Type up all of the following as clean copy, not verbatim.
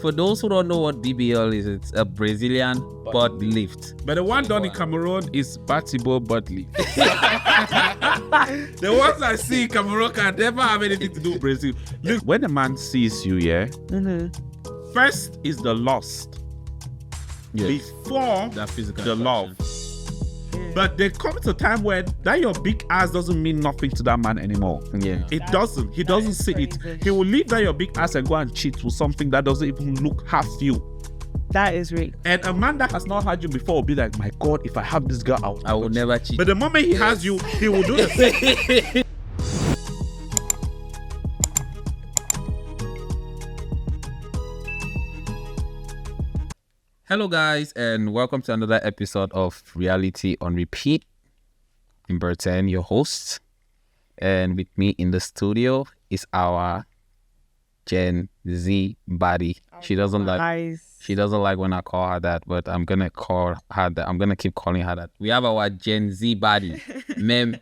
For those who don't know what BBL is, it's a Brazilian butt lift. But the one done in Cameroon is Batibo butt lift. The ones I see in Cameroon can never have anything to do with Brazil. Look, when a man sees you, first is the lust before That physical the love. But there comes a time when that your big ass doesn't mean nothing to that man anymore. Yeah. It doesn't. He doesn't see it. He will leave that your big ass and go and cheat with something that doesn't even look half you. That is real. And a man that has not had you before will be like, my God, if I have this girl, I will never cheat. But the moment he has you, he will do the same. Hello guys, and welcome to another episode of Reality on Repeat. I'm Bertain, your host, and with me in the studio is our Gen Z body. She doesn't like when I call her that, but I'm gonna call her that. I'm gonna keep calling her that. We have our Gen Z body, Mem.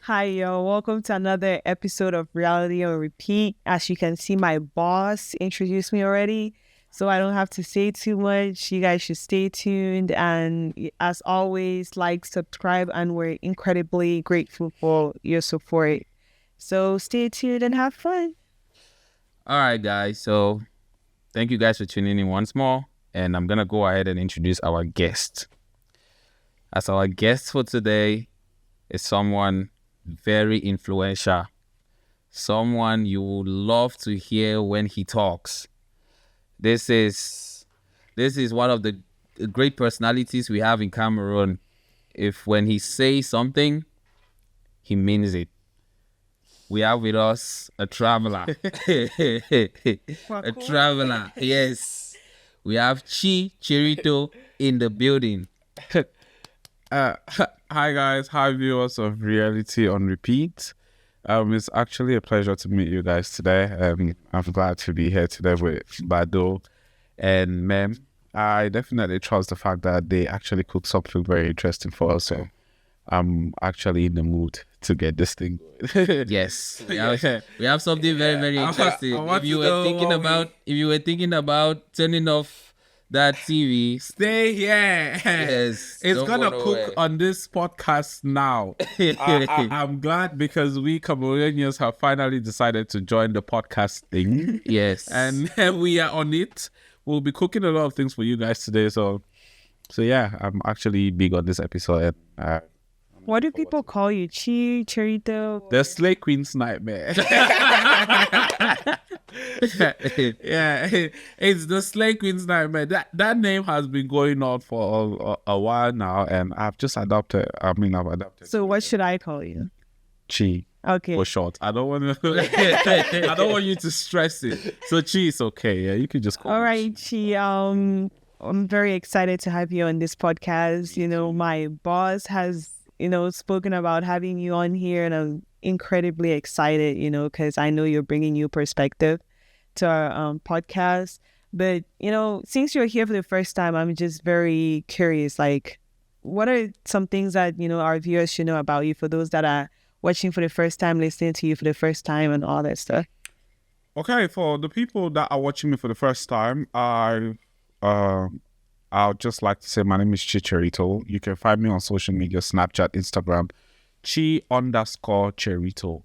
Hi, yo. Welcome to another episode of Reality on Repeat. As you can see, my boss introduced me already, so I don't have to say too much. You guys should stay tuned. And as always, like, subscribe, and we're incredibly grateful for your support. So stay tuned and have fun. All right, guys. So thank you guys for tuning in once more. And I'm going to go ahead and introduce our guest. As our guest for today is someone very influential. Someone you would love to hear when he talks. This is one of the great personalities we have in Cameroon. If when he says something, he means it. We have with us a traveler. A traveler, yes. We have Chi Cherito in the building. Hi guys, hi viewers of Reality on Repeat. It's actually a pleasure to meet you guys today. I'm glad to be here today with Bado and Mem. I definitely trust the fact that they actually cooked something very interesting for us. So I'm actually in the mood to get this thing going. Yes, we have something very, very interesting. If you were thinking about turning off that TV, Stay here. yes, It's don't gonna go cook nowhere. on this podcast now. I'm glad because we Cameroonians have finally decided to join the podcast thing. Yes, And we are on it. We'll be cooking a lot of things for you guys today. So yeah, I'm actually big on this episode. And What do people call you? Chi Cherito? the Slay Queen's nightmare. Yeah, it's the Slay Queen's nightmare. That name has been going on for a while now, and I've just adopted. I've adopted. So what should I call you? Chi Okay. for short. I don't want to. I don't want you to stress it. So Chi is okay. Yeah, you can just call All me right, Chi. I'm very excited to have you on this podcast. You know, my boss has, spoken about having you on here, and I'm incredibly excited, because I know you're bringing new perspective to our podcast. But, since you're here for the first time, I'm just very curious, like, what are some things that, our viewers should know about you for those that are watching for the first time, listening to you for the first time and all that stuff? Okay, for the people that are watching me for the first time, I'll just like to say my name is Chi Cherito. You can find me on social media, Snapchat, Instagram, Chi_Cherito.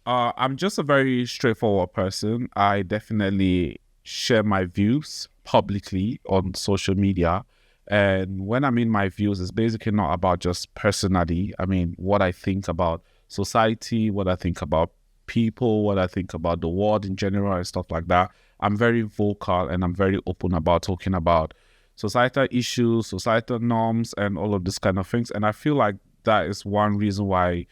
I'm just a very straightforward person. I definitely share my views publicly on social media. And when I mean my views, it's basically not about just personally. I mean, what I think about society, what I think about people, what I think about the world in general and stuff like that. I'm very vocal and I'm very open about talking about societal issues, societal norms, and all of this kind of things. And I feel like that is one reason why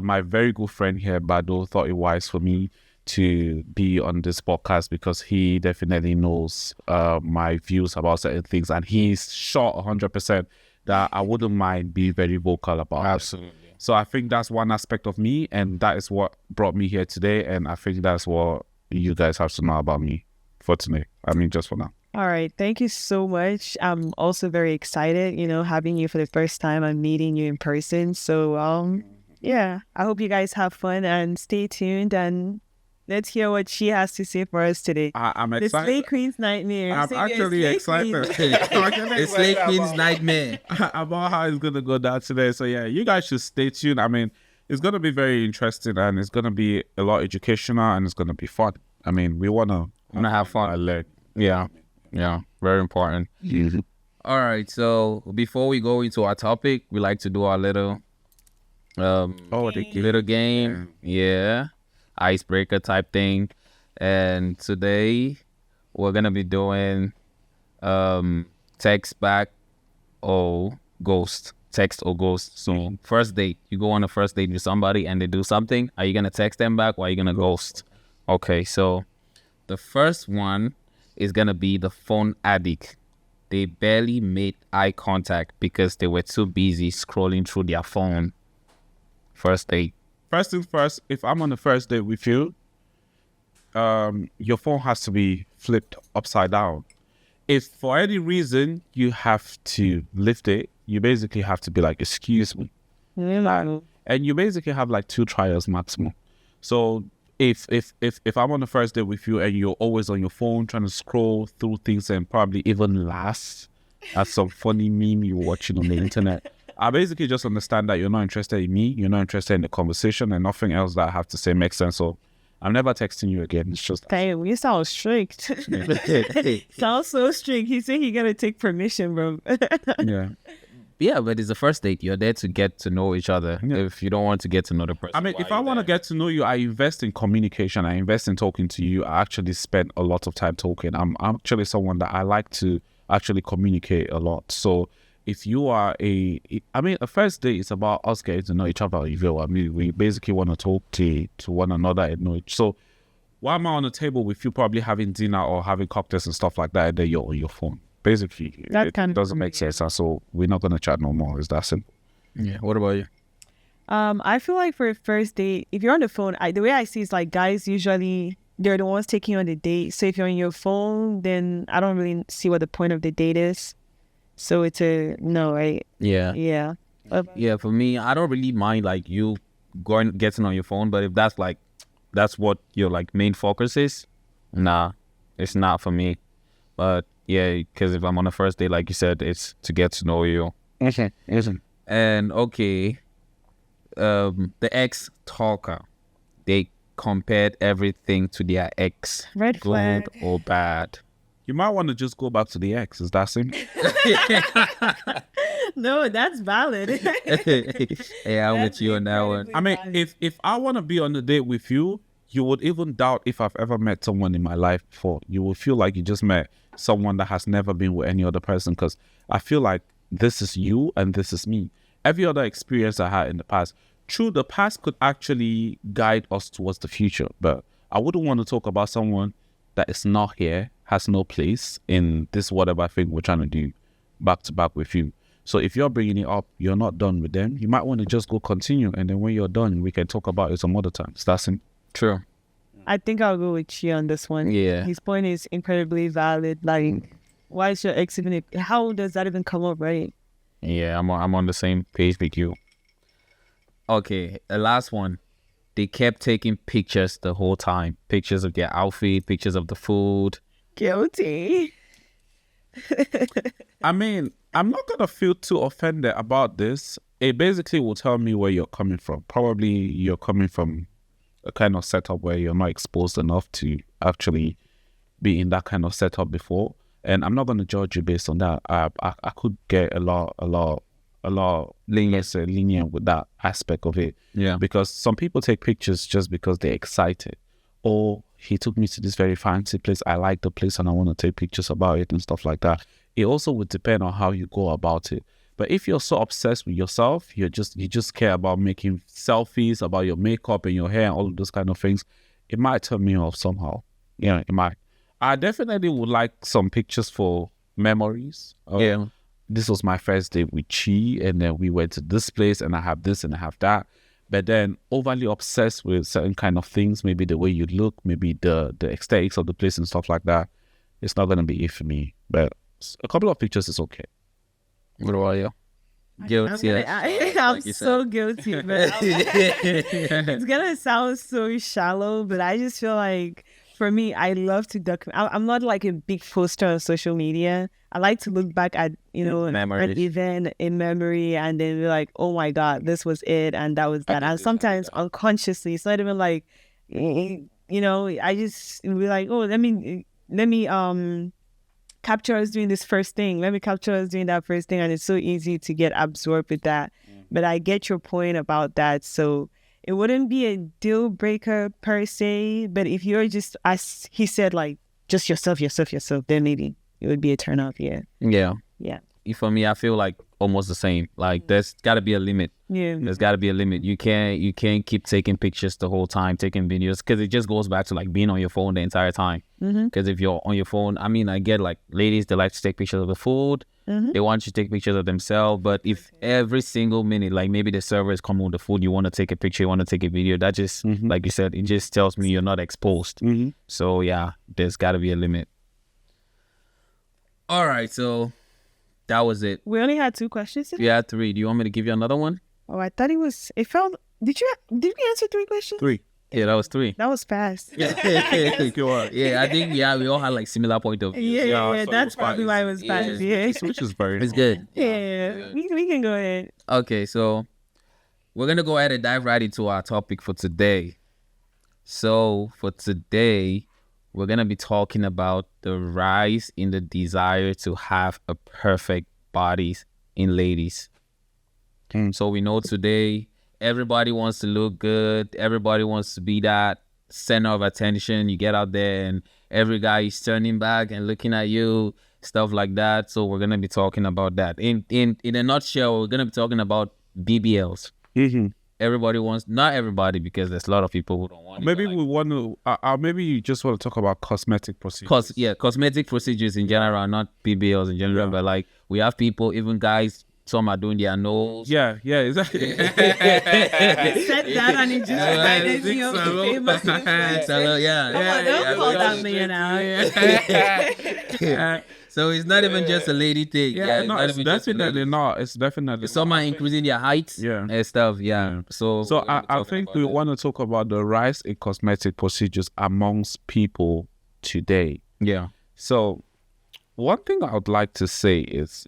my very good friend here, Bado, thought it wise for me to be on this podcast, because he definitely knows my views about certain things, and he's sure 100% that I wouldn't mind being very vocal about absolutely. it. So I think that's one aspect of me, and that is what brought me here today, and I think that's what you guys have to know about me for today. Just for now. All right. Thank you so much. I'm also very excited, having you for the first time and meeting you in person. So, yeah, I hope you guys have fun and stay tuned and Let's hear what she has to say for us today. I'm The excited. Slay Queen's nightmare. I'm Say actually Slay excited. Queen. It's Slay Queen's nightmare. About how it's gonna go down today. So yeah, you guys should stay tuned. I mean, it's gonna be very interesting and it's gonna be a lot educational and it's gonna be fun. I mean, we wanna have fun. I learn. Yeah, very important. All right, so before we go into our topic, we like to do our little little game. Yeah, icebreaker type thing. And today we're gonna be doing text back or ghost. Text or ghost. So first date, you go on a first date with somebody and they do something. Are you gonna text them back or are you gonna ghost? Okay, so the first one is gonna be the phone addict. They barely made eye contact because they were too busy scrolling through their phone. First date. First things first, if I'm on the first date with you, your phone has to be flipped upside down. If for any reason you have to lift it, you basically have to be like, excuse me. And you basically have like 2 trials maximum. So if I'm on the first date with you and you're always on your phone trying to scroll through things and probably even laugh at some funny meme you're watching on the internet, I basically just understand that you're not interested in me, you're not interested in the conversation, and nothing else that I have to say makes sense. So I'm never texting you again. It's just Damn, you sound strict. Sounds so strict. He said he gotta take permission, bro. yeah. Yeah, but it's the first date. You're there to get to know each other. Yeah. If you don't want to get to know the person, I mean, why if are I you want to there? get to know you, I invest in communication. I invest in talking to you. I actually spend a lot of time talking. I'm actually someone that I like to actually communicate a lot. So if you are a first date is about us getting to know each other. You feel? I mean, we basically want to talk to one another and know each. So why am I on the table with you probably having dinner or having cocktails and stuff like that, and then you're on your phone? Basically, That it kind of doesn't make sense. And so we're not going to chat no more. Is that simple? Yeah. What about you? I feel like for a first date, if you're on the phone, the way I see it's like guys usually they're the ones taking you on the date. So if you're on your phone, then I don't really see what the point of the date is. So it's a no, right? Yeah. Yeah. Yeah. For me, I don't really mind like you getting on your phone, but if that's what your like main focus is, nah, it's not for me. But yeah, because if I'm on a first date, like you said, it's to get to know you. And okay, the ex talker, they compared everything to their ex, Red flag. good or bad. You might want to just go back to the ex. Is that simple? No, that's valid. Yeah, I'm with you on that one. I mean, if I want to be on a date with you, you would even doubt if I've ever met someone in my life before. You will feel like you just met someone that has never been with any other person, because I feel like this is you and this is me. Every other experience I had in the past, true, the past could actually guide us towards the future, but I wouldn't want to talk about someone that is not here, has no place in this whatever thing we're trying to do back to back with you. So if you're bringing it up, you're not done with them, you might want to just go continue, and then when you're done, we can talk about it some other times. That's it. True. I think I'll go with Chi on this one. Yeah. His point is incredibly valid. Like, why is your ex even? How does that even come up, right? Yeah, I'm on the same page with you. Okay, the last one. They kept taking pictures the whole time. Pictures of their outfit, pictures of the food. Guilty. I mean, I'm not going to feel too offended about this. It basically will tell me where you're coming from. Probably you're coming from a kind of setup where you're not exposed enough to actually be in that kind of setup before. And I'm not going to judge you based on that. I could get a lot lenient with that aspect of it. Yeah. Because some people take pictures just because they're excited. Or he took me to this very fancy place. I like the place and I want to take pictures about it and stuff like that. It also would depend on how you go about it. But if you're so obsessed with yourself, you just care about making selfies, about your makeup and your hair and all of those kind of things, it might turn me off somehow. Yeah, it might. I definitely would like some pictures for memories. Yeah. This was my first date with Chi, and then we went to this place, and I have this and I have that. But then overly obsessed with certain kind of things, maybe the way you look, maybe the aesthetics of the place and stuff like that, it's not going to be it for me. But a couple of pictures is okay. What about you? Guilty. I'm so guilty, but it's gonna sound so shallow, but I just feel like for me, I love to document. I'm not like a big poster on social media. I like to look back at an event in memory and then be like, oh my god, this was it and that was that. And sometimes unconsciously, it's not even like I just be like, oh, let me capture us doing this first thing. Let me capture us doing that first thing. And it's so easy to get absorbed with that. But I get your point about that. So it wouldn't be a deal breaker per se. But if you're just, as he said, like just yourself, then maybe it would be a turn off. Yeah. Yeah. Yeah. For me, I feel like almost the same. Like there's got to be a limit. Yeah. There's got to be a limit. You can't keep taking pictures the whole time, taking videos, because it just goes back to like being on your phone the entire time. Because if you're on your phone, I mean, I get like ladies, they like to take pictures of the food. They want you to take pictures of themselves. But if every single minute, like maybe the server is coming with the food, you want to take a picture, you want to take a video, that just, like you said, it just tells me you're not exposed. So yeah, there's got to be a limit. All right, so that was it. We only had 2 questions today? You had 3. Do you want me to give you another one? Oh, I thought it felt, did we answer 3 questions? 3. Yeah, that was 3. That was fast. Yeah, I think, we all had like similar point of view. Yeah, that's probably why it was fast. Yeah. Which is very It's good. Yeah, we can go ahead. Okay, so we're going to go ahead and dive right into our topic for today. So for today, we're going to be talking about the rise in the desire to have a perfect body in ladies. So we know today, everybody wants to look good. Everybody wants to be that center of attention. You get out there and every guy is turning back and looking at you, stuff like that. So we're going to be talking about that. In a nutshell, we're going to be talking about BBLs. Everybody wants, not everybody, because there's a lot of people who don't want it. Maybe we want to, maybe you just want to talk about cosmetic procedures. Cosmetic procedures in general, not BBLs in general, but like we have people, even guys, some are doing their nose. Yeah, exactly. Said that and it just reminded me of the famous Don't call that man out. So it's not even just a lady thing. It's definitely not. It's definitely some are increasing their height and stuff. So I think we want to talk about the rise in cosmetic procedures amongst people today. So one thing I would like to say is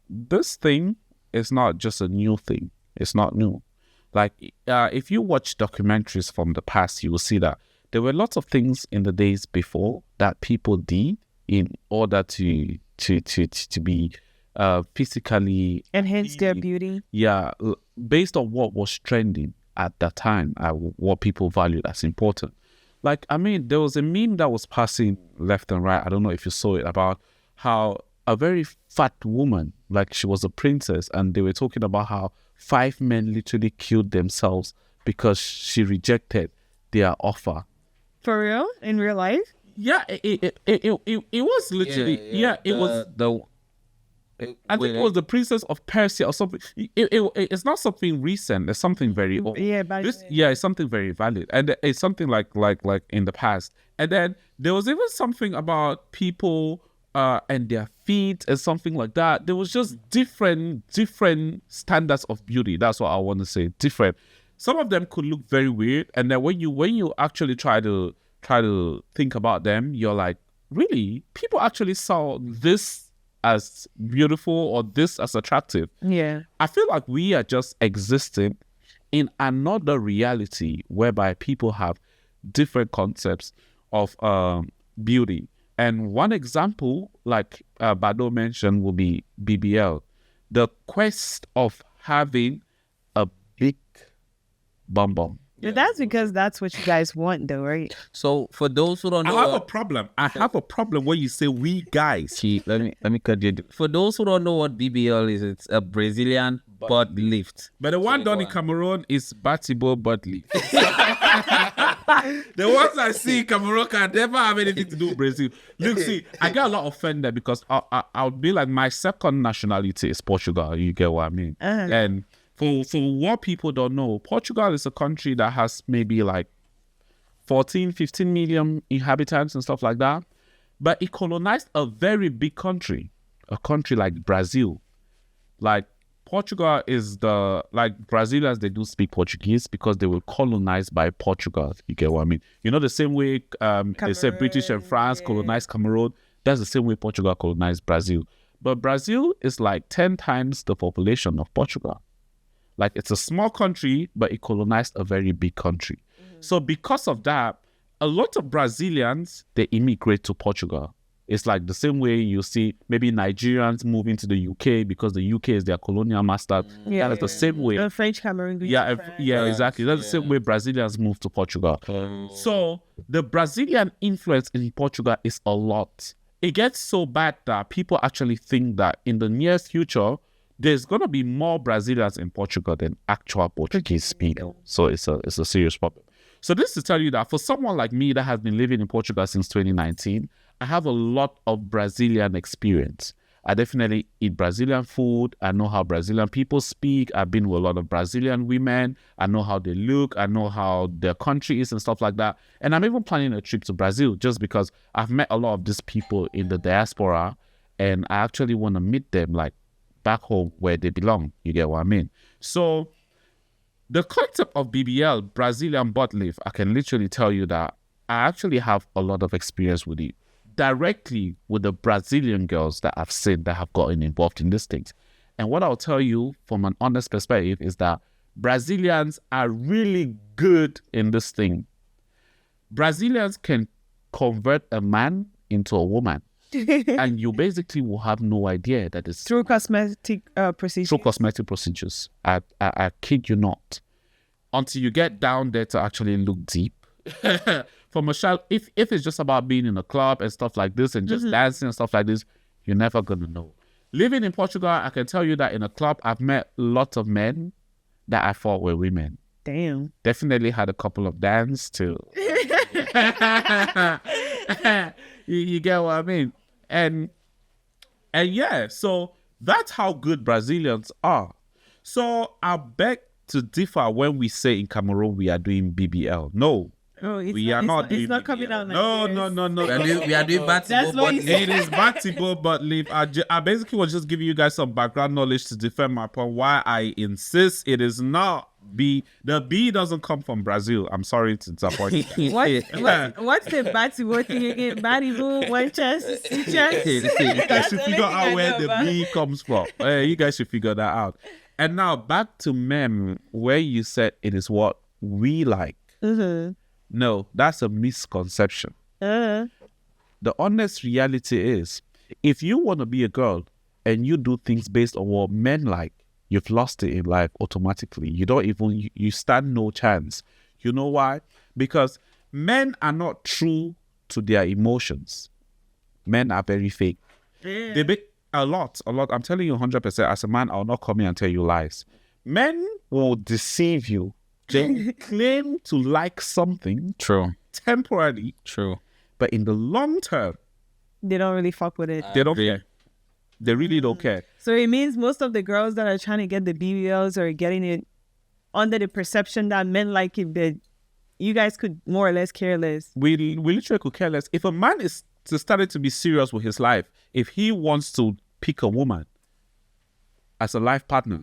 this thing is not just a new thing. It's not new. Like if you watch documentaries from the past, you will see that there were lots of things in the days before that people did in order to be physically enhance their beauty. Based on what was trending at that time, what people valued as important. Like, I mean, there was a meme that was passing left and right. I don't know if you saw it, about how a very fat woman, like she was a princess, and they were talking about how 5 men literally killed themselves because she rejected their offer. For real? In real life? Yeah, it was literally it was I think it was the Princess of Persia or something. It's not something recent. It's something very old. It's something very valid, and it's something like in the past. And then there was even something about people and their feet and something like that. There was just different standards of beauty. That's what I want to say. Different. Some of them could look very weird, and then when you actually try to think about them, you're like, really? People actually saw this as beautiful or this as attractive? Yeah. I feel like we are just existing in another reality whereby people have different concepts of beauty. And one example, like Bado mentioned, will be BBL. The quest of having a big bum bum. Yeah, that's because that's what you guys want, though, right? So for those who don't know, I have a problem when you say we guys. Let me cut you. For those who don't know what BBL is, it's a Brazilian butt lift. But the one done in Cameroon is Batibo butt lift. The ones I see in Cameroon can never have anything to do with Brazil. Look, see, I get a lot offended because I'll be like, my second nationality is Portugal. You get what I mean? And for what people don't know, Portugal is a country that has maybe like 14, 15 million inhabitants and stuff like that. But it colonized a very big country, a country like Brazil. Like Portugal is like Brazilians, they do speak Portuguese because they were colonized by Portugal. You get what I mean? You know, the same way they say British and France colonized Cameroon. That's the same way Portugal colonized Brazil. But Brazil is like 10 times the population of Portugal. Like, it's a small country, but it colonized a very big country. So because of that, a lot of Brazilians, they immigrate to Portugal. It's like the same way you see maybe Nigerians moving to the UK because the UK is their colonial master. That's the same way. French Cameroon. Exactly. That's the same way Brazilians move to Portugal. So the Brazilian influence in Portugal is a lot. It gets so bad that people actually think that in the near future, there's going to be more Brazilians in Portugal than actual Portuguese speakers. So it's a serious problem. So this to tell you that for someone like me that has been living in Portugal since 2019, I have a lot of Brazilian experience. I definitely eat Brazilian food. I know how Brazilian people speak. I've been with a lot of Brazilian women. I know how they look. I know how their country is and stuff like that. And I'm even planning a trip to Brazil just because I've met a lot of these people in the diaspora and I actually want to meet them like back home where they belong. You get what I mean? So the concept of BBL, Brazilian butt lift, I can literally tell you that I actually have a lot of experience with it. Directly with the Brazilian girls that I've seen that have gotten involved in these things. And what I'll tell you from an honest perspective is that Brazilians are really good in this thing. Brazilians can convert a man into a woman. And you basically will have no idea that it's through cosmetic procedures. Through cosmetic procedures. I kid you not. Until you get down there to actually look deep. From a child, if it's just about being in a club and stuff like this and just dancing and stuff like this, you're never gonna know. Living in Portugal, I can tell you that in a club, I've met lots of men that I thought were women. Damn. Definitely had a couple of dance too. You get what I mean? And yeah, so that's how good Brazilians are. So I beg to differ when we say in Cameroon we are doing BBL. No. Oh, we are not doing it's not BBL. coming out like No. We are doing basketball. It is basketball, but leave. I basically was just giving you guys some background knowledge to defend my point. Why I insist it is not B. The B doesn't come from Brazil. I'm sorry to disappoint you. What's the basketball thing again? Badibu, one chest, two chests. You guys should figure out where the B comes from. You guys should figure that out. And now back to Mem, where you said it is what we like. No, that's a misconception. The honest reality is, if you want to be a girl and you do things based on what men like, you've lost it in life automatically. You stand no chance. You know why? Because men are not true to their emotions. Men are very fake. They make a lot. I'm telling you 100%. As a man, I'll not come here and tell you lies. Men will deceive you. They claim to like something. True. Temporarily. True. But in the long term, they don't really fuck with it. They don't care. They really don't care. So it means most of the girls that are trying to get the BBLs are getting it under the perception that men like it, but you guys could more or less care less. We literally could care less. If a man is starting to be serious with his life, if he wants to pick a woman as a life partner,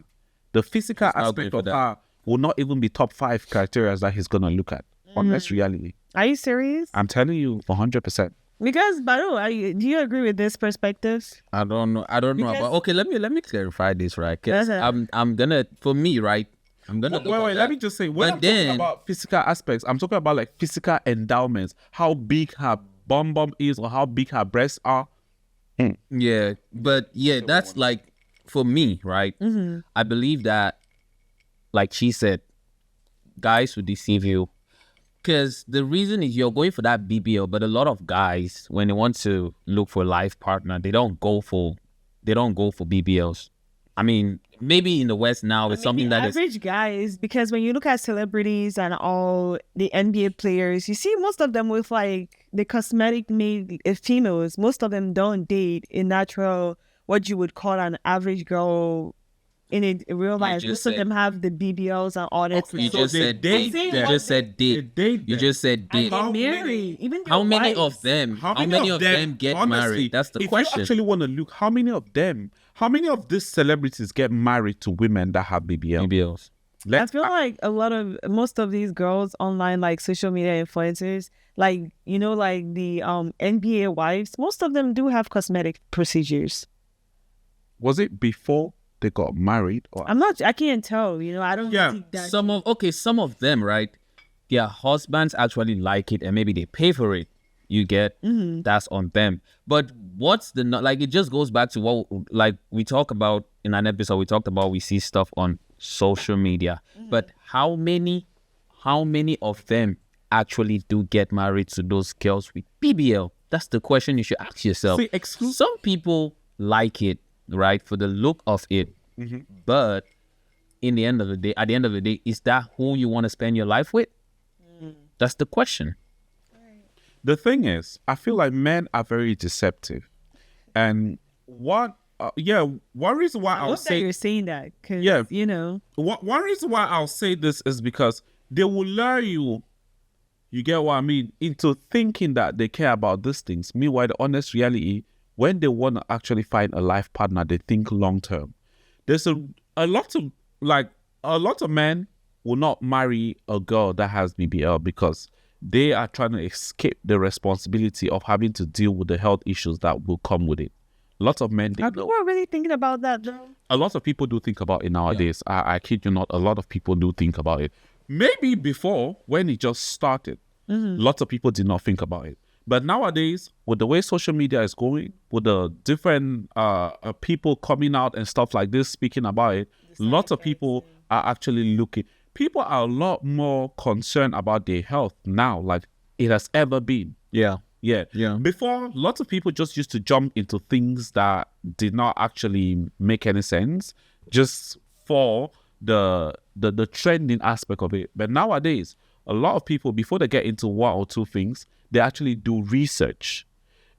the physical aspect of her will not even be top 5 criteria that he's going to look at. Honest reality. Are you serious? I'm telling you 100%. Because, Baru, do you agree with this perspective? I don't know. But okay, let me clarify this, right? 'Cause I'm gonna, for me, right? I'm gonna. Wait. Let me just say, when I'm talking about physical aspects, I'm talking about like physical endowments, how big her bum is or how big her breasts are. Yeah, but yeah, that's like for me, right? I believe that, like she said, guys will deceive you. Because the reason is you're going for that BBL, but a lot of guys, when they want to look for a life partner, they don't go for BBLs. I mean, maybe in the West now it's something that is average guys, because when you look at celebrities and all the NBA players, you see most of them with like the cosmetic made females. Most of them don't date a natural, what you would call an average girl in real life. just Most of said- them have the BBLs and all that. You So just they said date date. You them. just said date. They date You them. just said And date. they How many- marry. Even How their many wives. of them? How many of them get honestly, married? That's the if question. you actually want to look, how many of these celebrities get married to women that have BBL? BBLs. I feel like most of these girls online, like social media influencers, like, you know, like the NBA wives, most of them do have cosmetic procedures. Was it before they got married? Or I can't tell, you know, I don't Yeah, think that. Some of them, right? Their husbands actually like it and maybe they pay for it. You get that's on them. But what's the like? It just goes back to what like we talk about in an episode. We talked about we see stuff on social media, but how many of them actually do get married to those girls with BBL? That's the question you should ask yourself. See, Some people like it, right, for the look of it, but at the end of the day, is that who you want to spend your life with? That's the question. the thing is, I feel like men are very deceptive, and one reason why I I'll love that say you're saying that, because, Yeah. you know, one reason why I'll say this is because they will lure you. You get what I mean? Into thinking that they care about these things. Meanwhile, the honest reality, when they want to actually find a life partner, they think long term. There's a lot of men will not marry a girl that has BBL because they are trying to escape the responsibility of having to deal with the health issues that will come with it. Lots of men, are people really thinking about that though? a lot of people do think about it nowadays. I kid you not, a lot of people do think about it. Maybe before, when it just started, lots of people did not think about it. But nowadays, with the way social media is going, with the different people coming out and stuff like this, speaking about it, lots of people are actually looking. People are a lot more concerned about their health now, like it has ever been. Yeah. Yeah. Yeah. Before, lots of people just used to jump into things that did not actually make any sense just for the trending aspect of it. But nowadays, a lot of people, before they get into one or two things, they actually do research.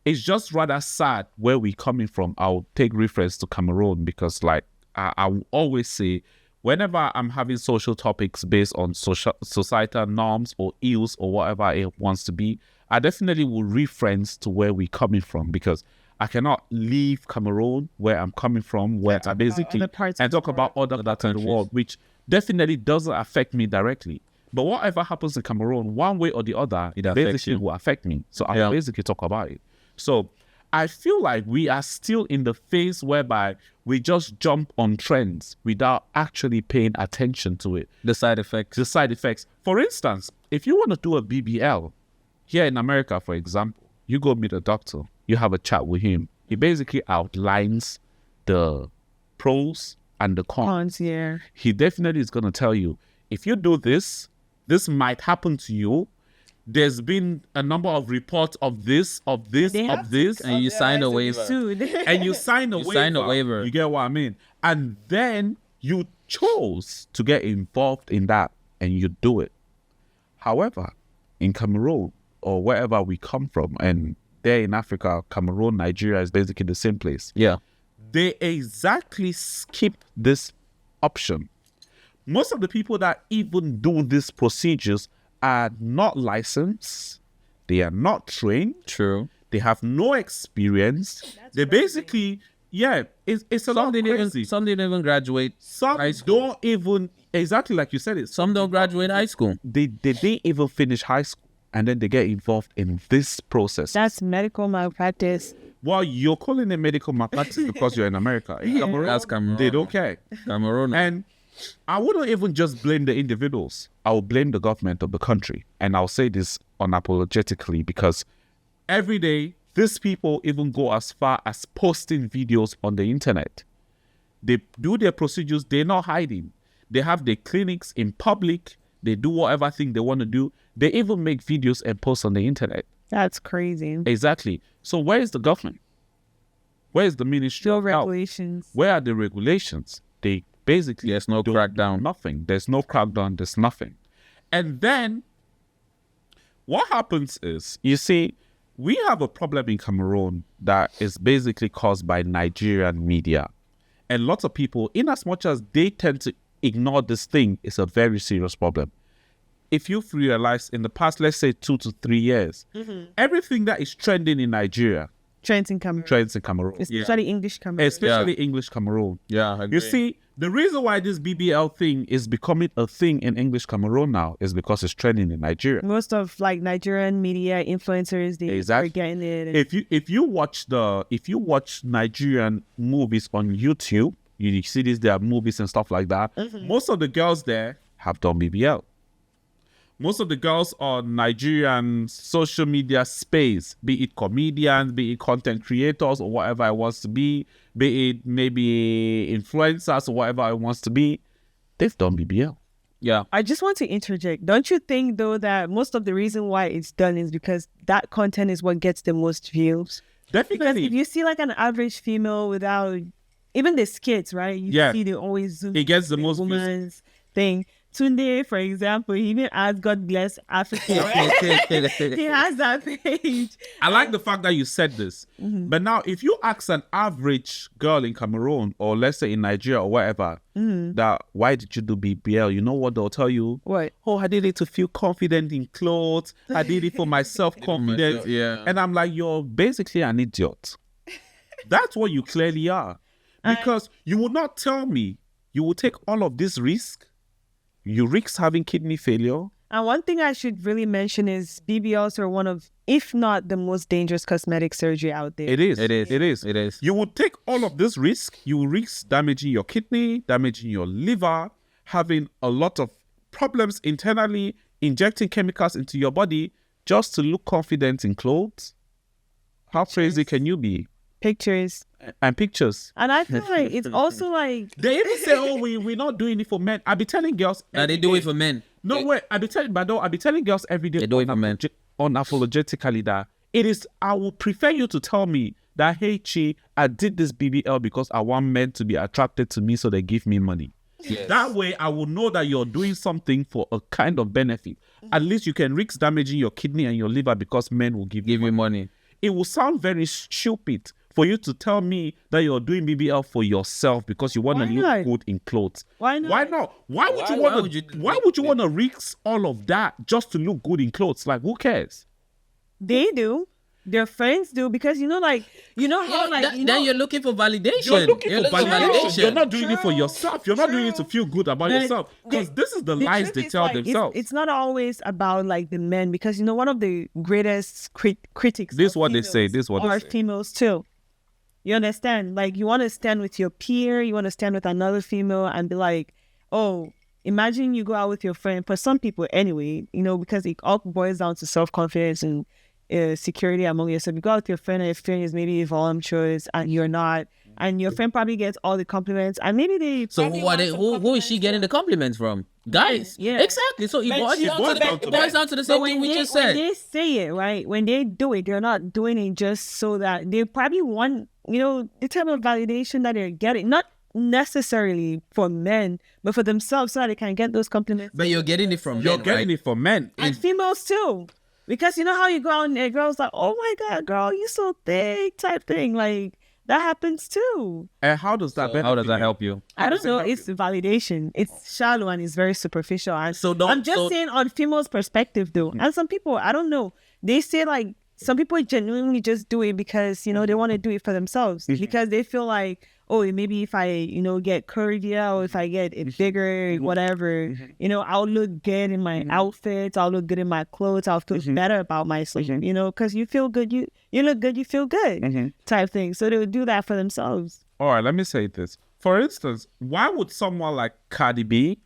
It's just rather sad where we're coming from. I'll take reference to Cameroon because, like, I will always say, whenever I'm having social topics based on societal norms or ills or whatever it wants to be, I definitely will reference to where we're coming from because I cannot leave Cameroon, where I'm coming from, where I basically, other parts and of the talk about other parts of the world, which definitely doesn't affect me directly. But whatever happens in Cameroon, one way or the other, It affects basically you. will affect me. So I'll basically talk about it. So I feel like we are still in the phase whereby we just jump on trends without actually paying attention to it. The side effects. The side effects. For instance, if you want to do a BBL, here in America, for example, you go meet a doctor, you have a chat with him. He basically outlines the pros and the cons. Yeah. He definitely is going to tell you, if you do this, this might happen to you. There's been a number of reports of this, of this, They of have this. to- And you sign a otherwise they'll be waiver. sued. And you sign a You waiver. sign a waiver. You get what I mean? And then you chose to get involved in that and you do it. However, in Cameroon or wherever we come from, and there in Africa, Cameroon, Nigeria is basically the same place. Yeah. They exactly skip this option. Most of the people that even do these procedures are not licensed. They are not trained. True. They have no experience. They basically, it's a lot crazy. Some didn't even graduate Some high school. don't even, exactly like you said it. Some don't graduate high school. They didn't even finish high school and then they get involved in this process. That's medical malpractice. Well, you're calling it medical malpractice because you're in America. In Cameroon, That's Cameroon. they don't care. Cameroon. And I wouldn't even just blame the individuals. I will blame the government of the country. And I'll say this unapologetically because every day, these people even go as far as posting videos on the internet. They do their procedures. They're not hiding. They have their clinics in public. They do whatever thing they want to do. They even make videos and post on the internet. That's crazy. Exactly. So where is the government? Where is the Ministry No of Health? regulations. Where are the regulations? They basically There's no do crackdown. Nothing. There's no crackdown. There's nothing. And then what happens is, you see, we have a problem in Cameroon that is basically caused by Nigerian media. And lots of people, in as much as they tend to ignore this thing, it's a very serious problem. If you've realized in the past, let's say 2 to 3 years, everything that is trending in Nigeria Trends in Cameroon. trends in Cameroon. Especially English Cameroon. Especially English Cameroon. Yeah, I agree. You see, the reason why this BBL thing is becoming a thing in English Cameroon now is because it's trending in Nigeria. Most of like Nigerian media influencers, they are getting it. And If you watch Nigerian movies on YouTube, you see there are movies and stuff like that. Most of the girls there have done BBL. Most of the girls on Nigerian social media space, be it comedians, be it content creators or whatever it wants to be it maybe influencers or whatever it wants to be, they've done BBL. Yeah. I just want to interject. Don't you think though that most of the reason why it's done is because that content is what gets the most views? Because Definitely. if you see like an average female without even the skits, right? You see they always zoom It gets the most views. woman's thing. Tunde, for example, he even has God Bless Africa. He has that page. I like the fact that you said this. But now, if you ask an average girl in Cameroon or let's say in Nigeria or wherever, that why did you do BBL? You know what they'll tell you? What? Oh, I did it to feel confident in clothes. I did it for my self-confidence. Yeah. And I'm like, you're basically an idiot. That's what you clearly are. Because you would not tell me you will take all of this risk. You risk having kidney failure. And one thing I should really mention is BBLs are one of, if not the most dangerous cosmetic surgery out there. It is. It is. It is. It is. You would take all of this risk. You will risk damaging your kidney, damaging your liver, having a lot of problems internally, injecting chemicals into your body just to look confident in clothes. How crazy can you be? Pictures. And pictures. And I feel like it's also like... They even say, oh, we're not doing it for men. I be telling girls... Now they do it for men. No, wait. I be telling girls every day... They do it for men. Unapologetically that it is... I would prefer you to tell me that, hey, Chi, I did this BBL because I want men to be attracted to me so they give me money. Yes. That way, I will know that you're doing something for a kind of benefit. At least you can risk damaging your kidney and your liver because men will give you money. It will sound very stupid for you to tell me that you're doing BBL for yourself because you want to look good in clothes. Why not? Why not? Why would you want to risk all of that just to look good in clothes? Like, who cares? They do. Their friends do because how like then you're looking for validation. You're looking for validation. validation. You're not doing it for yourself. You're not doing it to feel good about yourself. Because this is the lies truth they is, tell like, themselves. It's not always about like the men because one of the greatest critics. This is of what they say. This is what are they say. females too. You understand? Like you want to stand with your peer, you want to stand with another female and be like, oh, imagine you go out with your friend. For some people, anyway, because it all boils down to self-confidence and security among yourself. You go out with your friend and your friend is maybe voluptuous and you're not, and your friend probably gets all the compliments and maybe they. So who is she getting the compliments from? Guys. Yeah. Exactly. So it boils down to the same thing we just said. When they say it, right? When they do it, they're not doing it just so that they probably want, the type of validation that they're getting, not necessarily for men, but for themselves so that they can get those compliments. But you're getting it from men, You're getting right? it for men. And females too. Because you know how you go out and a girl's like, oh my God, girl, you so thick type thing. Like, that happens too. And how does that benefit How does that you? help you? I don't know. It's validation. It's shallow and it's very superficial. And So don't- I'm just so- saying on females' perspective though. And some people, I don't know. They say like, some people genuinely just do it because, they want to do it for themselves. Because they feel like, oh, maybe if I, get curvier or if I get it bigger, whatever, I'll look good in my outfits. I'll look good in my clothes. I'll feel better about myself, because you feel good. You look good. You feel good type thing. So they would do that for themselves. All right, let me say this. For instance, why would someone like Cardi B,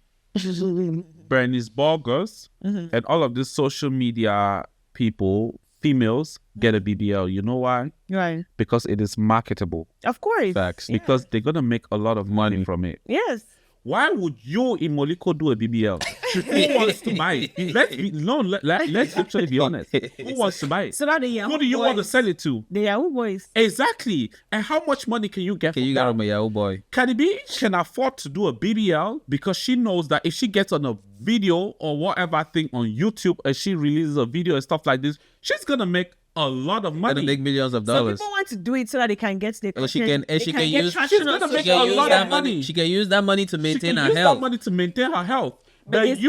Bernice Burgers, and all of these social media people, females, get a BBL? You know why? Right. Because it is marketable. Of course. Facts. Because they're going to make a lot of money from it. Yes. Why would you in Moliko do a BBL? Who wants to buy it? Let's actually be honest. Who wants to buy it? So now the Yahoo Who do you want to boys- sell it to? The Yahoo boys. Exactly. And how much money can you get Okay, from you that? got him a Yahoo boy. Cardi B can afford to do a BBL because she knows that if she gets on a video or whatever thing on YouTube and she releases a video and stuff like this, she's going to make a lot of Gonna money. make millions of Some dollars. people want to do it so that they can get their Well, she can they get traction She's on gonna make social a media. lot of money. She can use that money to She maintain can her use that health. money to maintain her health. But But it's-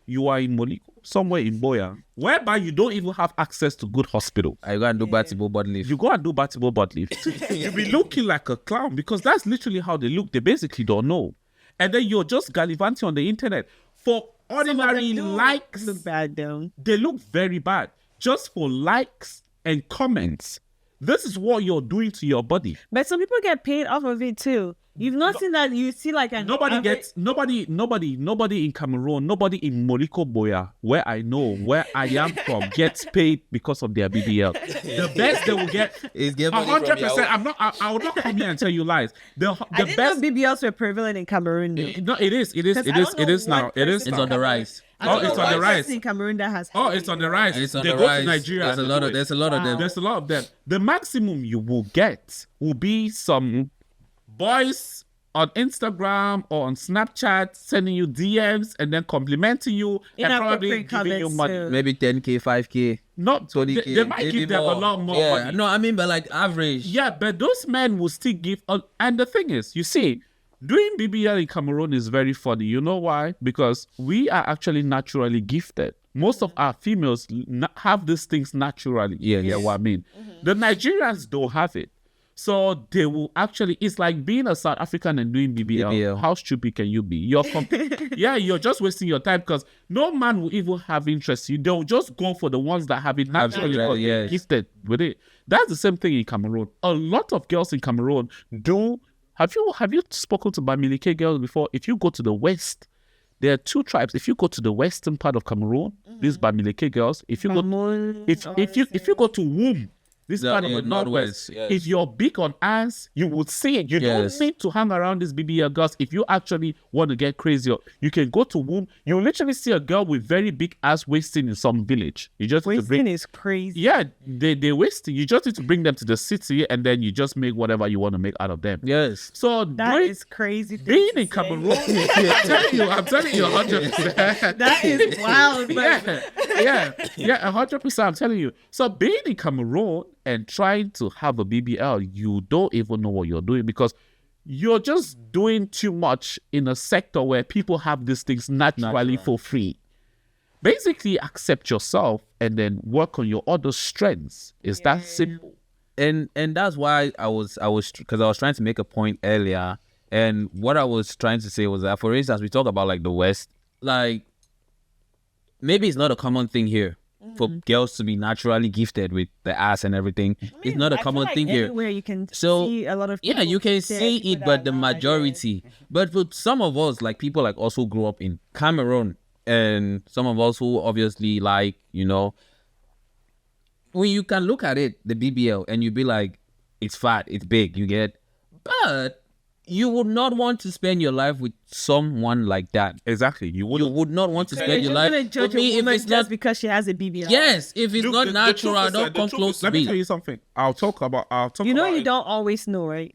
you are in Moliko, somewhere in Boya, whereby you don't even have access to good hospital. I go and do batable body lift. You go and do batable butt lift. You'll be looking like a clown because that's literally how they look. They basically don't know. And then you're just gallivanting on the internet for ordinary likes. Look bad though. They look very bad. Just for likes and comments. This is what you're doing to your body. But some people get paid off of it too. You've not seen that. You see like an Nobody average- nobody in Cameroon, nobody in Moriko Boya, where I am from, gets paid because of their BBL. The best they will get Is get money from 100%. I will not come here and tell you lies. The I didn't best. know BBLs were prevalent in Cameroon. Though. No, it is I don't know now. one It is person It's now. on the rise. I Oh, don't it's know on the one rise. person in Cameroon that has. Oh, it's on the rise. It's on They the go rise. to Nigeria. There's a and lot do of it. there's a lot of them. There's a lot of them. The maximum you will get will be some boys on Instagram or on Snapchat sending you DMs and then complimenting you and probably Inappropriate giving you comments money. too. Maybe 10K, 5K, Not 20K. they might maybe give them a lot more Yeah, money. no, I mean, but like average. Yeah, but those men will still give. And the thing is, you see, doing BBL in Cameroon is very funny. You know why? Because we are actually naturally gifted. Most of our females have these things naturally. Yeah, yeah, what I mean. The Nigerians don't have it. So they will actually, it's like being a South African and doing BBL. BBL. How stupid can you be? You're just wasting your time because no man will even have interest in you. They'll just go for the ones that have it naturally Absolutely, because they're yes. gifted with it. That's the same thing in Cameroon. A lot of girls in Cameroon do. Have you spoken to Bamileke girls before? If you go to the west, there are two tribes. If you go to the western part of Cameroon, these Bamileke girls. If you go if you go to Womb, this part of the northwest, yes. if you're big on ass, you would see it. You Yes. don't need to hang around these BBL girls. If you actually want to get crazier, you can go to Womb. You literally see a girl with very big ass wasting in some village. You just need to bring. Wasting is crazy. Yeah, they waste it. You just need to bring them to the city and then you just make whatever you want to make out of them. Yes. So That is crazy. thing being to in say. Cameroon, I'm telling you 100%. That is wild. But Yeah, 100%. I'm telling you. So being in Cameroon and trying to have a BBL, you don't even know what you're doing because you're just doing too much in a sector where people have these things naturally for free. Basically, accept yourself and then work on your other strengths. It's that simple. And that's why I was because I was trying to make a point earlier, and what I was trying to say was that, for instance, we talk about like the West, like maybe it's not a common thing here for girls to be naturally gifted with the ass and everything. It's not a I feel common like thing here. Anywhere you can So, see a lot of Yeah, people you can there, see people it, that but are the not, majority. But for some of us, like people like also grew up in Cameroon, and some of us who obviously like, you know, when you can look at it, the BBL, and you be like, it's fat, it's big, you get, but you would not want to spend your life with someone like that. Exactly. You You wouldn't. would not want to So spend you're your just life gonna judge with me a if woman it's just not. because she has a BBL. Yes, if it's Look, not the natural, truth is that don't the come truth close is- to Let me me. tell you something. I'll talk about You know, it. you don't always know, right?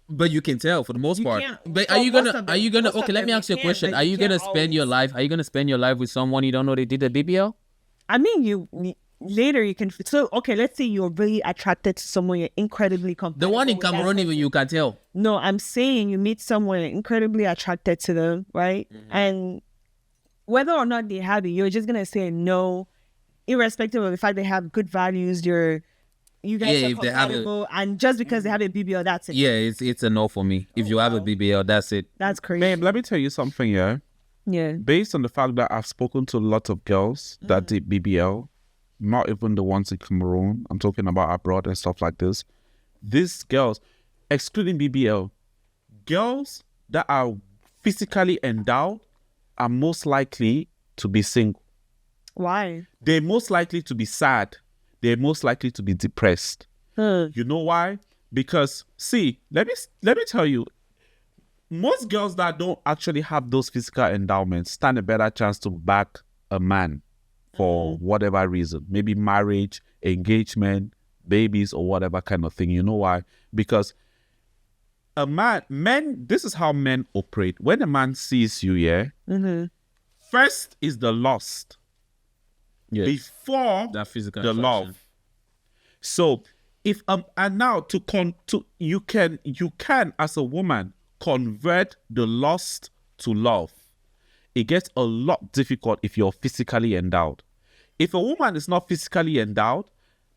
But you can tell for the most You part. can't- But for are you most gonna? of Are them- you gonna? most of Okay, let them me you ask you a can, question. but Are you you gonna can't spend your always. life? Are you gonna spend your life with someone you don't know they did a BBL? I mean, you later you can. So okay, let's say you're really attracted to someone you're incredibly The compatible one in with that Cameroon, person. even you can tell. No, I'm saying you meet someone you're incredibly attracted to them, right? And whether or not they have it, you're just gonna say no, irrespective of the fact they have good values. You guys Yeah, are if they have it. compatible, and just because they have a BBL, that's it. Yeah, it's a no for me. If you have a BBL, that's it. That's crazy. Babe, let me tell you something, yeah. Yeah. Based on the fact that I've spoken to a lot of girls that did BBL, not even the ones in Cameroon, I'm talking about abroad and stuff like this. These girls, excluding BBL, girls that are physically endowed are most likely to be single. Why? They're most likely to be sad. They're most likely to be depressed. You know why? Because, see, let me tell you, most girls that don't actually have those physical endowments stand a better chance to back a man for whatever reason. Maybe marriage, engagement, babies, or whatever kind of thing. You know why? Because this is how men operate. When a man sees you, first is the lust Yes. before That physical the attraction. love. So if and now you can as a woman convert the lust to love. It gets a lot difficult if you're physically endowed. If a woman is not physically endowed,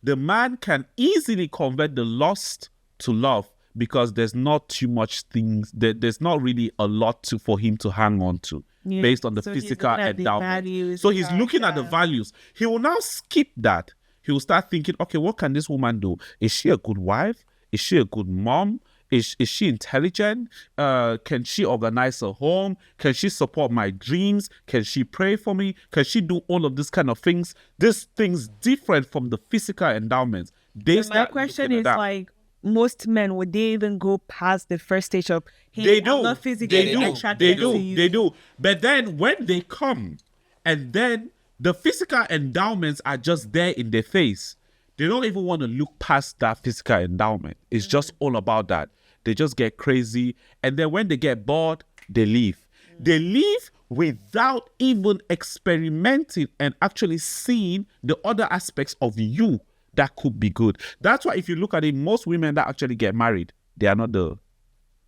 the man can easily convert the lust to love because there's not too much things, there's not really a lot for him to hang on to based on the physical endowment. So he's looking at the values. He will now skip that. He will start thinking, okay, what can this woman do? Is she a good wife? Is she a good mom? Is she intelligent? Can she organize a home? Can she support my dreams? Can she pray for me? Can she do all of these kind of things? These things different from the physical endowments. My question is like, most men, would they even go past the first stage of, hey, they do. I'm not physically attracted to you? They do. But then when they come and then the physical endowments are just there in their face, they don't even want to look past that physical endowment. It's just all about that. They just get crazy. And then when they get bored, they leave. They leave without even experimenting and actually seeing the other aspects of you that could be good. That's why if you look at it, most women that actually get married, they are not the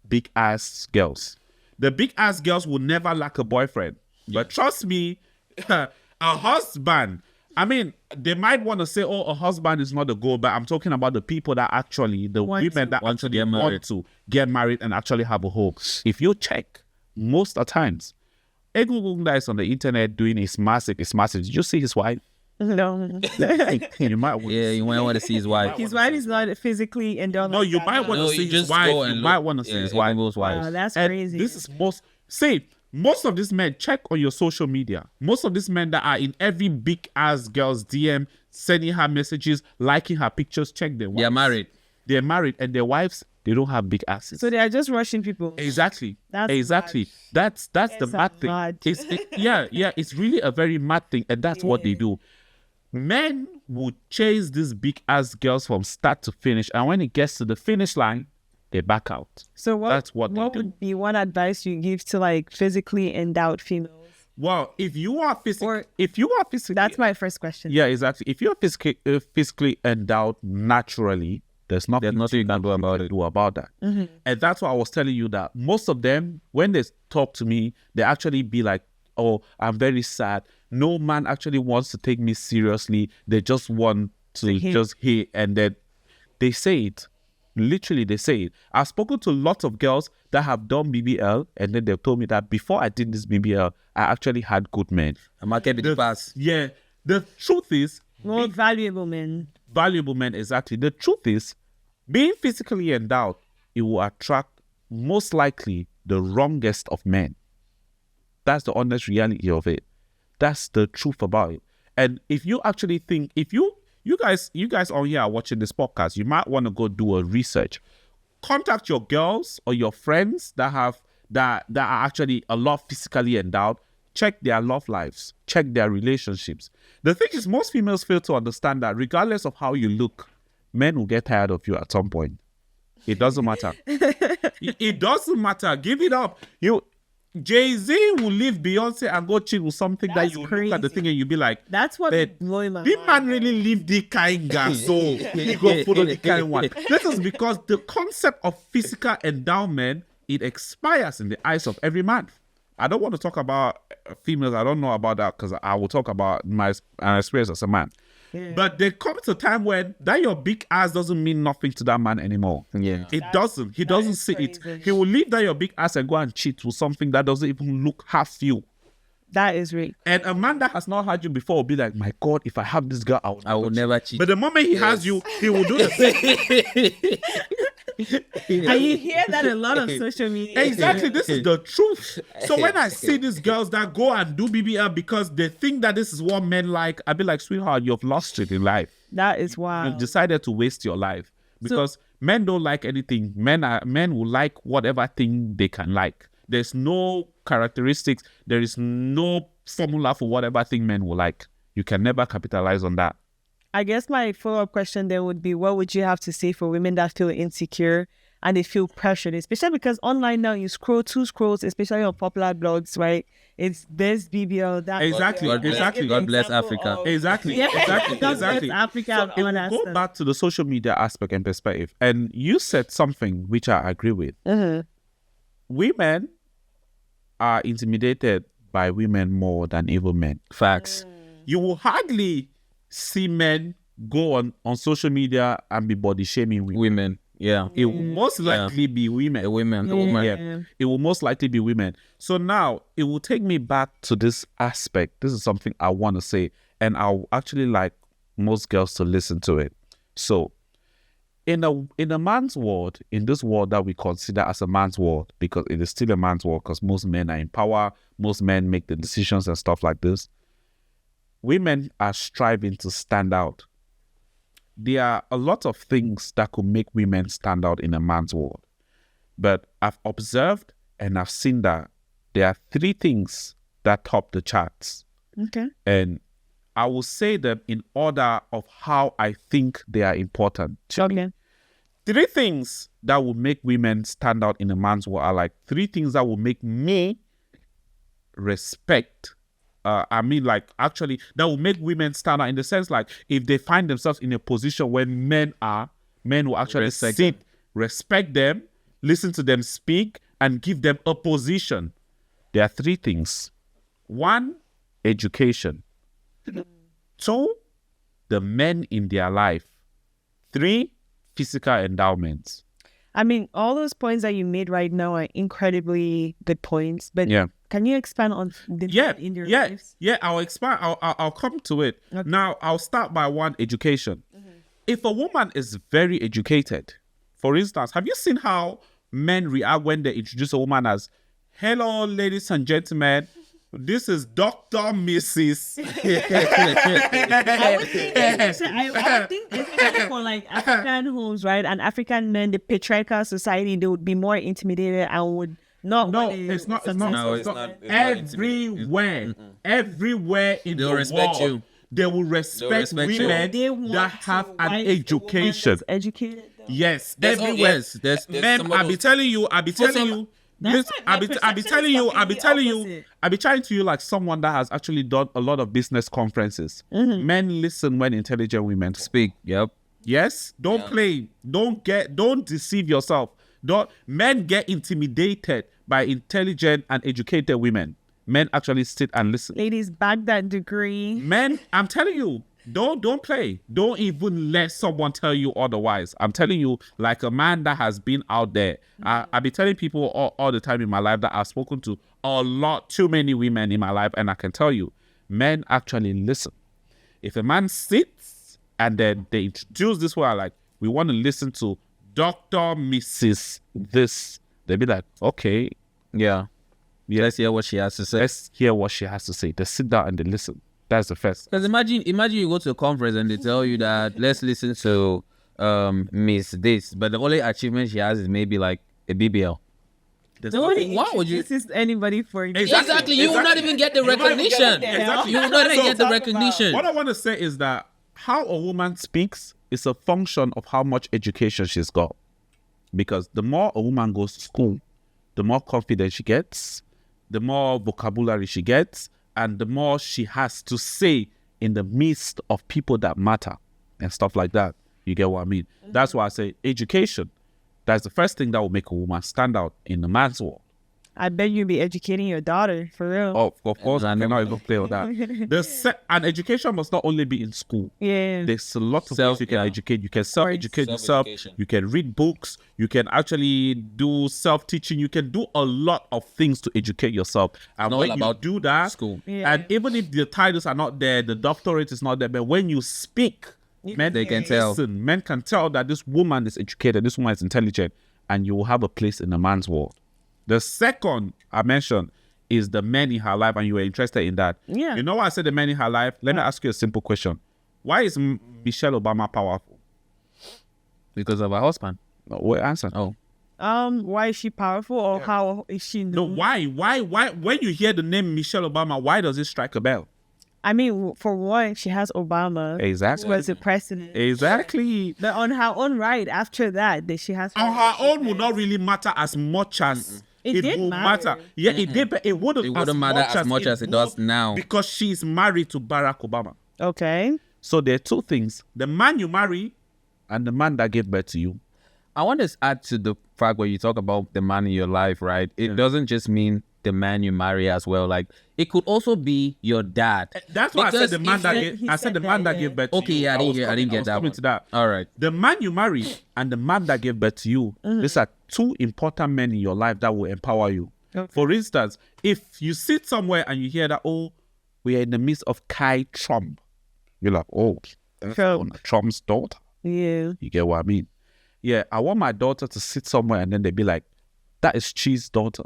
big ass girls. The big ass girls will never lack a boyfriend. But trust me, a husband, I mean, they might want to say, oh, a husband is not the goal, but I'm talking about the people that actually, the women that actually want to get married and actually have a home. If you check, most of the times, everyone that is on the internet doing is massive. Did you see his wife? No. You might want to see his wife. His wife is not physically endowed. No, you might want to see his wife. You might want to see his wife. Wow, that's and crazy. This is most of these men, check on your social media. Most of these men that are in every big ass girl's DM, sending her messages, liking her pictures, check their wives. They're married. They're married, and their wives, they don't have big asses. So they are just rushing people. Exactly. That's exactly. Mad. That's the mad thing. It's really a very mad thing, and that's what they do. Men would chase these big ass girls from start to finish, and when it gets to the finish line, they back out. So what would be one advice you give to like physically endowed females? Well, if you are physically, that's my first question. Yeah, exactly. If you're physically endowed naturally, there's nothing you can do about that. Mm-hmm. And that's why I was telling you that most of them, when they talk to me, they actually be like, oh, I'm very sad. No man actually wants to take me seriously. They just want to just hit, and then they say it. Literally, they say it. I've spoken to lots of girls that have done BBL, and then they've told me that before I did this BBL, I actually had good men. Yeah. The truth is, more valuable men. Valuable men, exactly. The truth is, being physically endowed, it will attract most likely the wrongest of men. That's the honest reality of it. That's the truth about it. And if you actually think, if you guys on here are watching this podcast, you might want to go do a research. Contact your girls or your friends that are actually a lot physically endowed. Check their love lives. Check their relationships. The thing is, most females fail to understand that regardless of how you look, men will get tired of you at some point. It doesn't matter. It doesn't matter. Give it up. Jay-Z will leave Beyonce and go chill with something that you look at the thing and you be like, that's what blowing my mind. This man really leave the kind guy, so he go follow the kind one. This is because the concept of physical endowment, it expires in the eyes of every man. I don't want to talk about females. I don't know about that because I will talk about my experience as a man. Yeah. But there comes a time when that your big ass doesn't mean nothing to that man anymore. Yeah, it doesn't. He doesn't see it. He will leave that your big ass and go and cheat with something that doesn't even look half you. That is real. And a man that has not had you before will be like, my God, if I have this girl, I will never cheat. But the moment he has you, he will do the same. And you hear that a lot on social media. Exactly. This is the truth. So when I see these girls that go and do BBL because they think that this is what men like, I'll be like, sweetheart, you've lost it in life. That is wild. You've decided to waste your life. Because men don't like anything. Men will like whatever thing they can like. There's no characteristics. There is no formula for whatever thing men will like. You can never capitalize on that. I guess my follow-up question then would be, what would you have to say for women that feel insecure and they feel pressured, especially because online now you scroll two scrolls, especially on popular blogs, right? It's this BBL, that Exactly, God bless, exactly. God bless Africa. Exactly, Yeah, exactly, God exactly. bless Africa. So it will go back to the social media aspect and perspective. And you said something which I agree with. Women are intimidated by women more than even men. Facts. You will hardly see men go on social media and be body shaming women. Women. Yeah. It will most likely be women. A woman. Yeah. It will most likely be women. So now it will take me back to this aspect. This is something I want to say, and I'll actually like most girls to listen to it. So in a man's world, in this world that we consider as a man's world, because it is still a man's world, because most men are in power, most men make the decisions and stuff like this, women are striving to stand out. There are a lot of things that could make women stand out in a man's world. But I've observed and I've seen that there are 3 things that top the charts. Okay. And I will say them in order of how I think they are important. Okay. 3 things that will make women stand out in a man's world are like 3 things that will make me respect. Actually, that will make women stand out in the sense like if they find themselves in a position where men will actually respect them, listen to them speak, and give them a position. There are 3 things. 1, education. 2, the men in their life. 3, physical endowments. I mean, all those points that you made right now are incredibly good points, but can you expand on the in your lives? Yeah, I'll expand. I'll come to it. Okay. Now, I'll start by 1, education. If a woman is very educated, for instance, have you seen how men react when they introduce a woman as, "Hello, ladies and gentlemen, this is Dr. Mrs." I think especially for like African homes, right? And African men, the patriarchal society, they would be more intimidated and would not. No, it's not. Everywhere, everywhere in the respect world, you. they will respect women that have an education. Educated. Yes, There's everywhere. always there's Men, I'll be telling you. I'll be telling you like someone that has actually done a lot of business conferences. Men listen when intelligent women speak. Yep. Yes. Don't play. Don't deceive yourself. Men get intimidated by intelligent and educated women. Men actually sit and listen. Ladies, back that degree. Men, I'm telling you, don't play. Don't even let someone tell you otherwise. I'm telling you, like a man that has been out there. I be telling people all the time in my life that I've spoken to too many women in my life, and I can tell you, men actually listen. If a man sits and then they introduce this one, like, we want to listen to Dr. Mrs. This, they'll be like, okay. Yeah. Let's hear what she has to say. They sit down and they listen. That's the first. Because imagine you go to a conference and they tell you that let's listen to Miss This, but the only achievement she has is maybe like a BBL. Why would you assist anybody for you? Exactly. You will not even get the recognition. You will not even get the recognition. What I want to say is that how a woman speaks is a function of how much education she's got. Because the more a woman goes to school, the more confident she gets, the more vocabulary she gets, and the more she has to say in the midst of people that matter and stuff like that. You get what I mean? That's why I say education. That's the first thing that will make a woman stand out in the man's world. I bet you'll be educating your daughter, for real. Oh, of course, I cannot even play with that. And education must not only be in school. Yeah. There's a lot of things you can educate. You can self-educate yourself. You can read books. You can actually do self-teaching. You can do a lot of things to educate yourself. And when you do that, school. Yeah. And even if the titles are not there, the doctorate is not there, but when you speak, men can tell. Men can tell that this woman is educated, this woman is intelligent, and you will have a place in a man's world. The second I mentioned is the men in her life, and you were interested in that. Yeah. You know why I said the men in her life? Let me ask you a simple question. Why is Michelle Obama powerful? Because of her husband. No, what answer? Oh. Why is she powerful, or how is she known? No, why? When you hear the name Michelle Obama, why does it strike a bell? I mean, for one, she has Obama, Exactly. who was the president. Exactly. But on her own right, after that she has. On her own would not really matter as much as It did will matter. Yeah, it did, but it wouldn't. It wouldn't matter as much as it does now. because she's married to Barack Obama. Okay. So there are two things: the man you marry, and the man that gave birth to you. I want to add to the fact where you talk about the man in your life, right? It doesn't just mean the man you marry as well. Like, it could also be your dad. That's why I said the man that he gave. I said the said man that, that yeah. gave birth to Okay, you. yeah, I didn't get that coming one. to that. All right. The man you marry and the man that gave birth to you. These are two important men in your life that will empower you. Okay. For instance, if you sit somewhere and you hear that, oh, we are in the midst of Kai Trump, you're like, oh, that's Trump. Trump's daughter. Yeah. You get what I mean? Yeah, I want my daughter to sit somewhere and then they'd be like, that is Chi's daughter.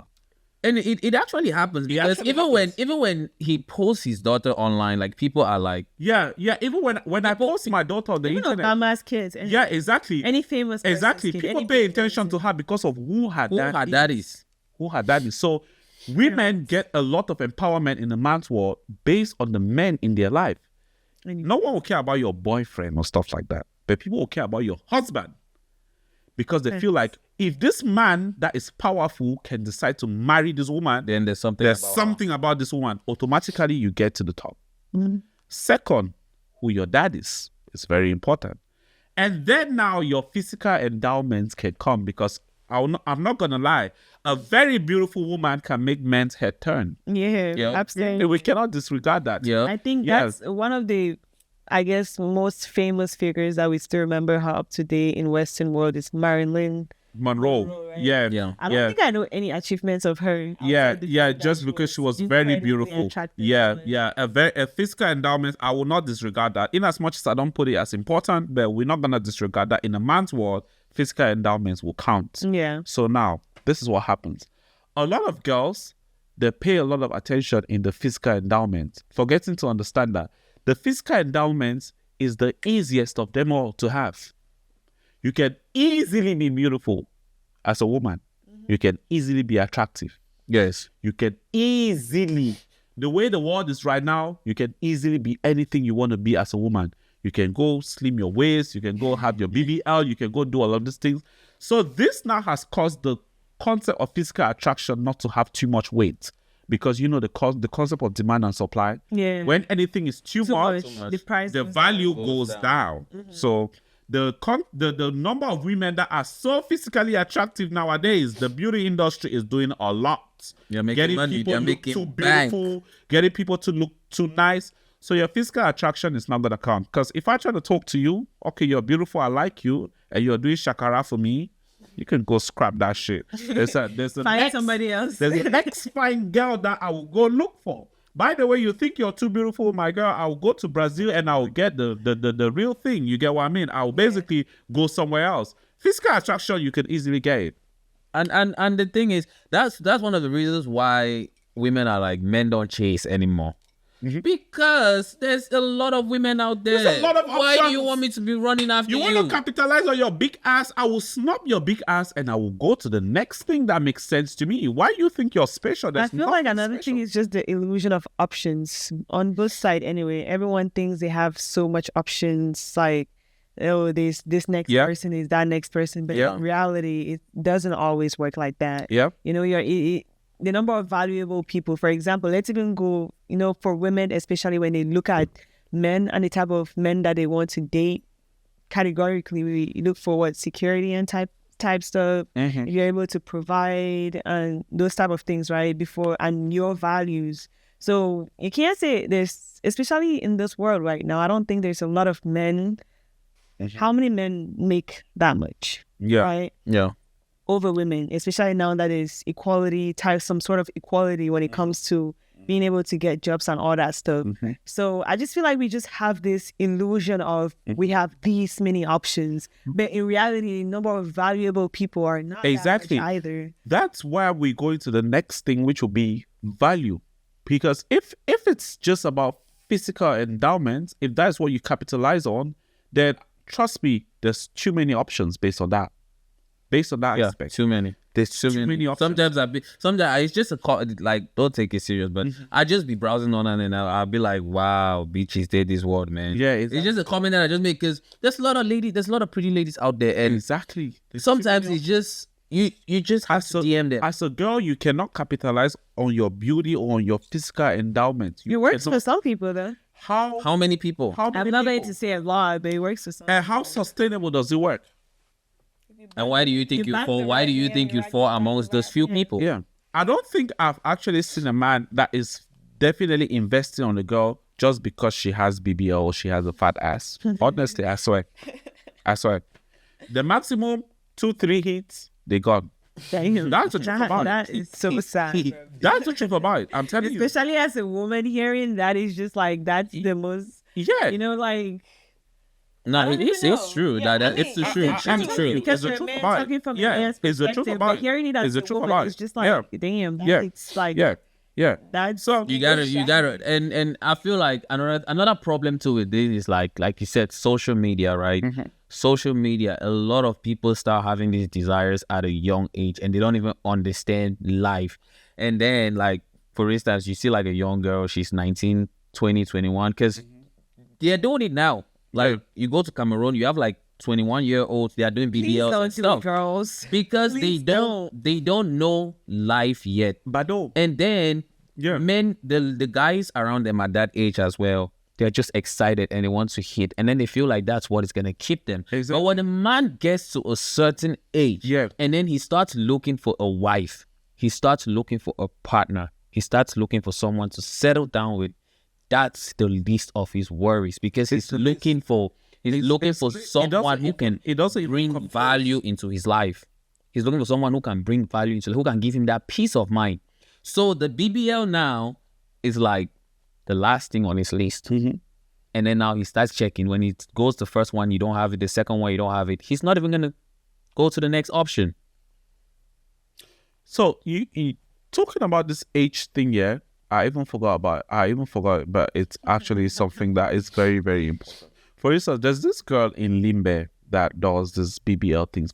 And it actually happens because actually even when he posts his daughter online, like, people are like, Yeah. Even when I post my daughter on the Even internet. Obama's kids. Yeah, exactly. Any famous person's Exactly. kid, People any pay famous attention to her because of who her who dad her is. dad is. Who her dad is. So women get a lot of empowerment in the man's world based on the men in their life. No one will care about your boyfriend or stuff like that. But people will care about your husband. Because they feel like if this man that is powerful can decide to marry this woman, Then there's something there's about her. something about this woman. Automatically, you get to the top. Second, who your dad is very important. And then now your physical endowments can come because I'm not going to lie. A very beautiful woman can make men's head turn. Yeah, Yeah. absolutely. And we cannot disregard that. Yeah. I think Yes. that's one of the, I guess, most famous figures that we still remember her up to date in Western world is Marilyn Monroe. Monroe, right? Yeah. Yeah. I don't think I know any achievements of her. Yeah, outside the yeah, fact that just because she was very incredibly beautiful. attractive Yeah, woman. yeah. A physical endowment, I will not disregard that. In as much as I don't put it as important, but we're not gonna disregard that. In a man's world, physical endowments will count. Yeah. So now, this is what happens. A lot of girls, they pay a lot of attention in the physical endowment, forgetting to understand that the physical endowment is the easiest of them all to have. You can easily be beautiful as a woman. You can easily be attractive. Yes. You can easily, the way the world is right now, you can easily be anything you want to be as a woman. You can go slim your waist, you can go have your BBL, you can go do all of these things. So this now has caused the concept of physical attraction not to have too much weight. Because you know the concept of demand and supply. Yeah. When anything is too much, The price the goes value down. goes down. So the number of women that are so physically attractive nowadays, the beauty industry is doing a lot. You're making Getting money, people they're look making too bank. beautiful, getting people to look too nice. So your physical attraction is not gonna count. Because if I try to talk to you, okay, you're beautiful, I like you, and you're doing shakara for me, you can go scrap that shit. There's a Find next, somebody else. There's the next fine girl that I will go look for. By the way, you think you're too beautiful, my girl, I will go to Brazil and I will get the real thing. You get what I mean? I will basically go somewhere else. Physical attraction, you can easily get it. And the thing is, that's one of the reasons why women are like, men don't chase anymore. Because there's a lot of women out there. There's a lot of Why do you options. want me to be running after You you? want to capitalize on your big ass? I will snap your big ass and I will go to the next thing that makes sense to me. Why you think you're special? I There's feel like nothing another special. thing is just the illusion of options on both sides. Anyway, everyone thinks they have so much options. Like, oh, this next Yeah. person is that next person, but Yeah. in reality, it doesn't always work like that. Yeah. You know, the number of valuable people. For example, let's even go. You know, for women, especially when they look at men and the type of men that they want to date, categorically, we look for what security and type stuff. If you're able to provide and those type of things, right? Before and your values. So you can't say there's, especially in this world right now, I don't think there's a lot of men. How many men make that much? Yeah. Right? Yeah. Over women, especially now that is equality, some sort of equality when it comes to being able to get jobs and all that stuff. So I just feel like we just have this illusion of we have these many options, but in reality, the number of valuable people are not Exactly. that much either. That's why we go into the next thing, which will be value. Because if it's just about physical endowment, if that's what you capitalize on, then trust me, there's too many options based on that. Based on that Yeah. aspect. Too many. There's too many options. Sometimes it's just like, don't take it serious, but I just be browsing on and I'll be like, wow, bitches did this word, man. Yeah, it's just a comment that I just make because there's a lot of pretty ladies out there, and exactly. sometimes it's just you just have to DM them. As a girl, you cannot capitalize on your beauty or on your physical endowment. It works for some people, though. How many people? I'm not going to say a lot, but it works for some. And how sustainable does it work? And why do you think you fall? Why do you think you fall amongst those few people? Yeah, I don't think I've actually seen a man that is definitely investing on a girl just because she has BBL or she has a fat ass. Honestly, I swear. The maximum 2-3 hits, they gone. Damn. That's the truth about it. That is so sad. That's the truth about it. I'm telling you. Especially as a woman hearing that is just like, that's the most, Yeah. you know, like. No, it's true. It's the truth. It's the truth. Because It's the for truth men about it. talking from Yeah, a man's it's the truth perspective, about but it. hearing it It's as the a truth woman about is it. just like, Yeah. damn, Yeah. it's like, Yeah. that's So You gotta, and I feel like another problem too with this is like you said, social media, right? Social media, a lot of people start having these desires at a young age, and they don't even understand life. And then, like, for instance, you see like a young girl, she's 19, 20, 21, because they're doing it now. Like, you go to Cameroon, you have like 21-year-olds, they are doing BBL and stuff. Girls. Because Please they don't know life yet. But no. And then Yeah. men, the guys around them at that age as well, they're just excited and they want to hit, and then they feel like that's what is gonna keep them. Exactly. But when a man gets to a certain age, Yeah. and then he starts looking for a wife, he starts looking for a partner, he starts looking for someone to settle down with, that's the least of his worries, because he's looking for someone who can bring value into his life. He's looking for someone who can bring value into, who can give him that peace of mind. So the BBL now is like the last thing on his list. And then now he starts checking. When he goes the first one, you don't have it. The second one, you don't have it. He's not even going to go to the next option. So you talking about this age thing, yeah? I even forgot, but it's actually something that is very, very important. For instance, there's this girl in Limbe that does this BBL things.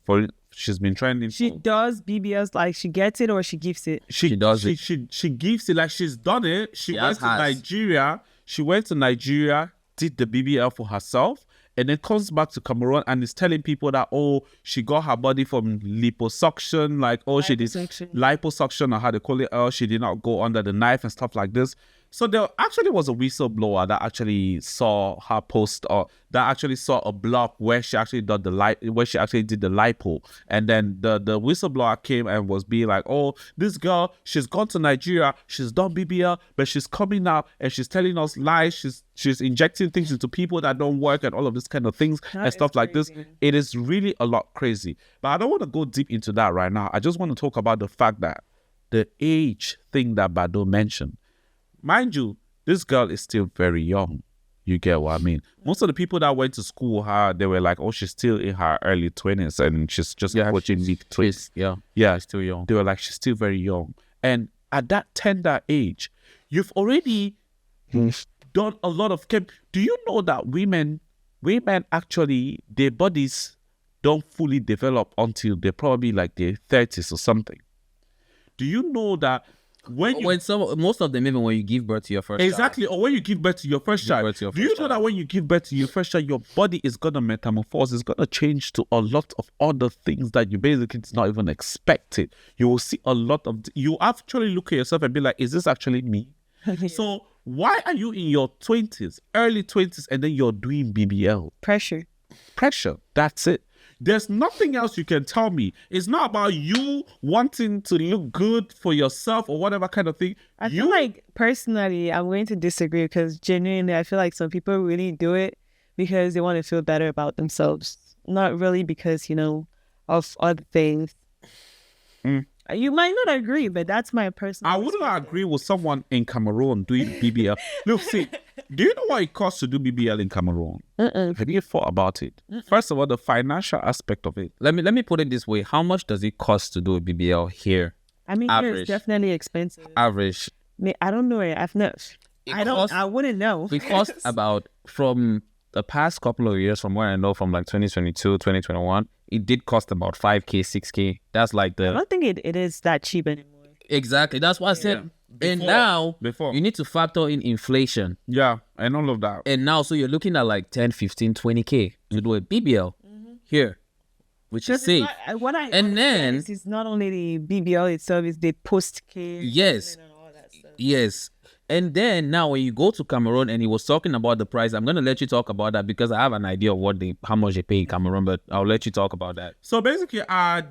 She's been trending. She does BBLs, like she gets it or she gives it. She does it. She gives it, like she's done it. She went to Nigeria. She went to Nigeria, did the BBL for herself, and then comes back to Cameroon and is telling people that, oh, she got her body from liposuction, like, oh, she did liposuction or how they call it, oh, she did not go under the knife and stuff like this. So there actually was a whistleblower that actually saw her post, or that actually saw a blog where she actually did the lipo, and then the whistleblower came and was being like, oh, this girl, she's gone to Nigeria, she's done BBL, but she's coming out and she's telling us lies, she's injecting things into people that don't work and all of this kind of things and stuff like this. It is really a lot crazy, but I don't want to go deep into that right now. I just want to talk about the fact that the age thing that Bado mentioned. Mind you, this girl is still very young. You get what I mean? Most of the people that went to school with her, they were like, oh, she's still in her early 20s and she's just approaching mid-20s. Yeah, still young. They were like, she's still very young. And at that tender age, you've already done a lot of... Do you know that women actually, their bodies don't fully develop until they're probably like their 30s or something? Do you know that most of them, even when you give birth to your first child, or when you give birth to your first child, do you know that when you give birth to your first child, your body is gonna metamorphose, it's gonna change to a lot of other things that you basically did not even expect it. You will see a lot of, you actually look at yourself and be like, is this actually me? So why are you in your 20s, early 20s, and then you're doing BBL? Pressure, that's it. There's nothing else you can tell me. It's not about you wanting to look good for yourself or whatever kind of thing. I feel like, personally, I'm going to disagree, because genuinely, I feel like some people really do it because they want to feel better about themselves. Not really because, of other things. You might not agree, but that's my personal I wouldn't agree with someone in Cameroon doing BBL. Look, see, do you know what it costs to do BBL in Cameroon? Have you thought about it? First of all, the financial aspect of it. Let me put it this way. How much does it cost to do a BBL here? I mean, here it's definitely expensive. Average. I don't know it. I wouldn't know. It costs about, from the past couple of years, from where I know, from like 2022, 2021, it did cost about 5K, 6K. That's like I the don't think it is that cheap anymore. exactly. That's what I said. And Before- now before. you need to factor in inflation. Yeah, and all of that. And now, so you're looking at like 10, 15, 20K to do a BBL here, which is Because safe. what I And then- understand is it's not only the BBL itself, it's the post care. Yes. And all that stuff. Yes. And then now when you go to Cameroon and he was talking about the price, I'm gonna let you talk about that because I have an idea of how much they pay in Cameroon, but I'll let you talk about that. So basically, I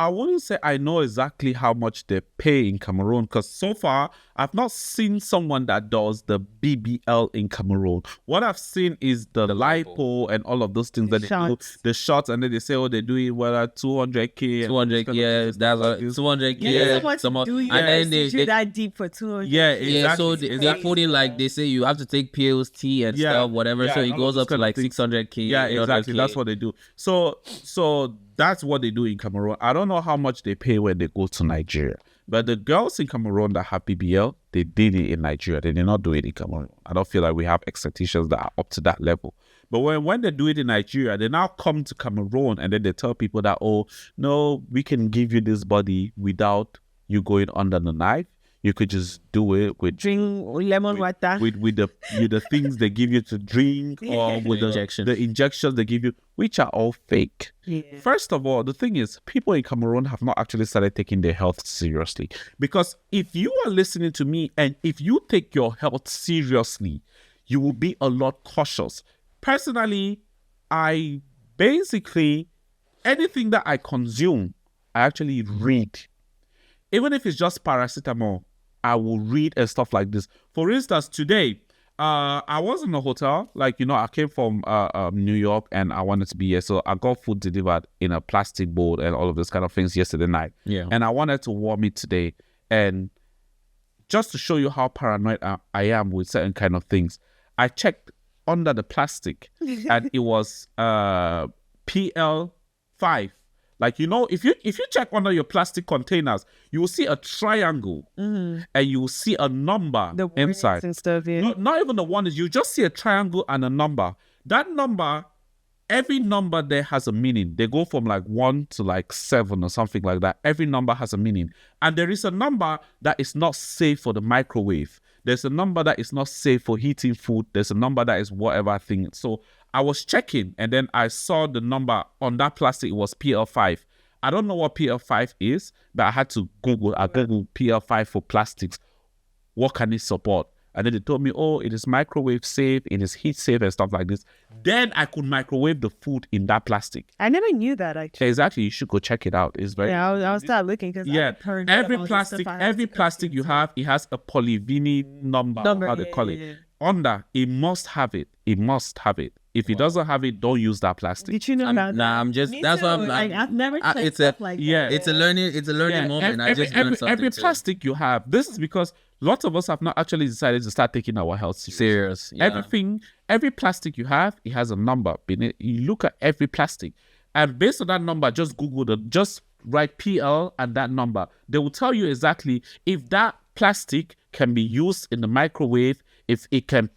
wouldn't say I know exactly how much they pay in Cameroon because so far I've not seen someone that does the BBL in Cameroon. What I've seen is the lipo and all of those things that they do, shots. the shots, and then they say, oh, they do it whether 200K, 200, yeah, that's what 200, Yeah, yeah, someone do you and then guys do that deep for 200. Yeah, yeah, so exactly, they put in like they say you have to take pills, tea, and Yeah, stuff, whatever. yeah, so and it all goes of up to those like kind of 600K. Yeah, 800K. exactly. That's what they do. So that's what they do in Cameroon. I don't know how much they pay when they go to Nigeria. But the girls in Cameroon that have BBL, they did it in Nigeria. They did not do it in Cameroon. I don't feel like we have expectations that are up to that level. But when they do it in Nigeria, they now come to Cameroon and then they tell people that, oh, no, we can give you this body without you going under the knife. You could just do it with Drink lemon water. with the things they give you to drink or with the injections they give you, which are all fake. Yeah. First of all, the thing is, people in Cameroon have not actually started taking their health seriously. Because if you are listening to me and if you take your health seriously, you will be a lot cautious. Personally, I basically, anything that I consume, I actually read. Even if it's just paracetamol, I will read and stuff like this. For instance, today, I was in a hotel. Like, I came from New York and I wanted to be here. So I got food delivered in a plastic bowl and all of those kind of things yesterday night. Yeah. And I wanted to warm it today. And just to show you how paranoid I am with certain kind of things, I checked under the plastic and it was PL5. Like, if you check under your plastic containers, you will see a triangle and you will see a number The words inside. and stuff. Yeah. Not even the one is you just see a triangle and a number. That number, every number there has a meaning. They go from like 1 to like 7 or something like that. Every number has a meaning. And there is a number that is not safe for the microwave. There's a number that is not safe for heating food. There's a number that is whatever thing. So I was checking and then I saw the number on that plastic. It was PL5. I don't know what PL5 is, but I had to Google. I Googled PL5 for plastics. What can it support? And then they told me, oh, it is microwave safe, it is heat safe and stuff like this. Then I could microwave the food in that plastic. I never knew that actually. Exactly. You should go check it out. It's very... Yeah, I'll start looking because Every plastic you have, it has a polyvinyl number, how they call it. Yeah. Under, it must have it. It must have it. If it doesn't have it, don't use that plastic. Did you know that? I'm just Me that's too. what I'm Like, I've never checked it's stuff a like yeah. that. it's a learning moment. I just learned something every too. plastic you have, this is because lots of us have not actually decided to start taking our health seriously. Serious. Yeah. Every plastic you have, it has a number. You look at every plastic, and based on that number, just just write PL and that number. They will tell you exactly if that plastic can be used in the microwave, if it can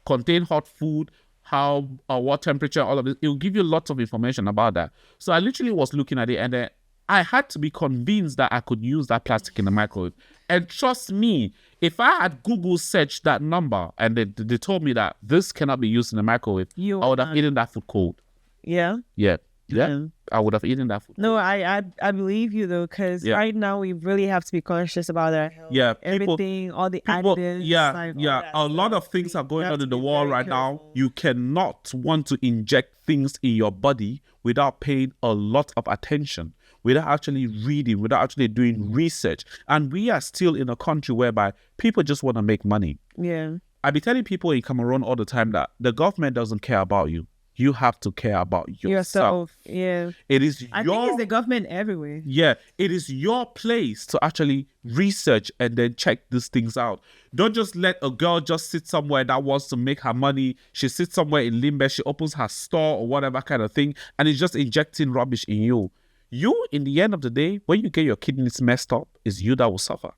contain hot food, how what temperature, all of it. It will give you lots of information about that. So I literally was looking at it, and then I had to be convinced that I could use that plastic in the microwave. And trust me, if I had Google searched that number and they told me that this cannot be used in the microwave, I would have eaten that food cold. Yeah. Yeah. Yeah. I would have eaten that food. No, I believe you though, because right now we really have to be conscious about our health. Yeah, everything, all the additives. Yeah. A lot of things are going on in the world right now. You cannot want to inject things in your body without paying a lot of attention, without actually reading, without actually doing research. And we are still in a country whereby people just want to make money. Yeah. I be telling people in Cameroon all the time that the government doesn't care about you. You have to care about yourself. Yeah. It is I think it's the government everywhere. Yeah, it is your place to actually research and then check these things out. Don't just let a girl just sit somewhere that wants to make her money. She sits somewhere in Limbe, she opens her store or whatever kind of thing, and it's just injecting rubbish in you. You, in the end of the day, when you get your kidneys messed up, it's you that will suffer.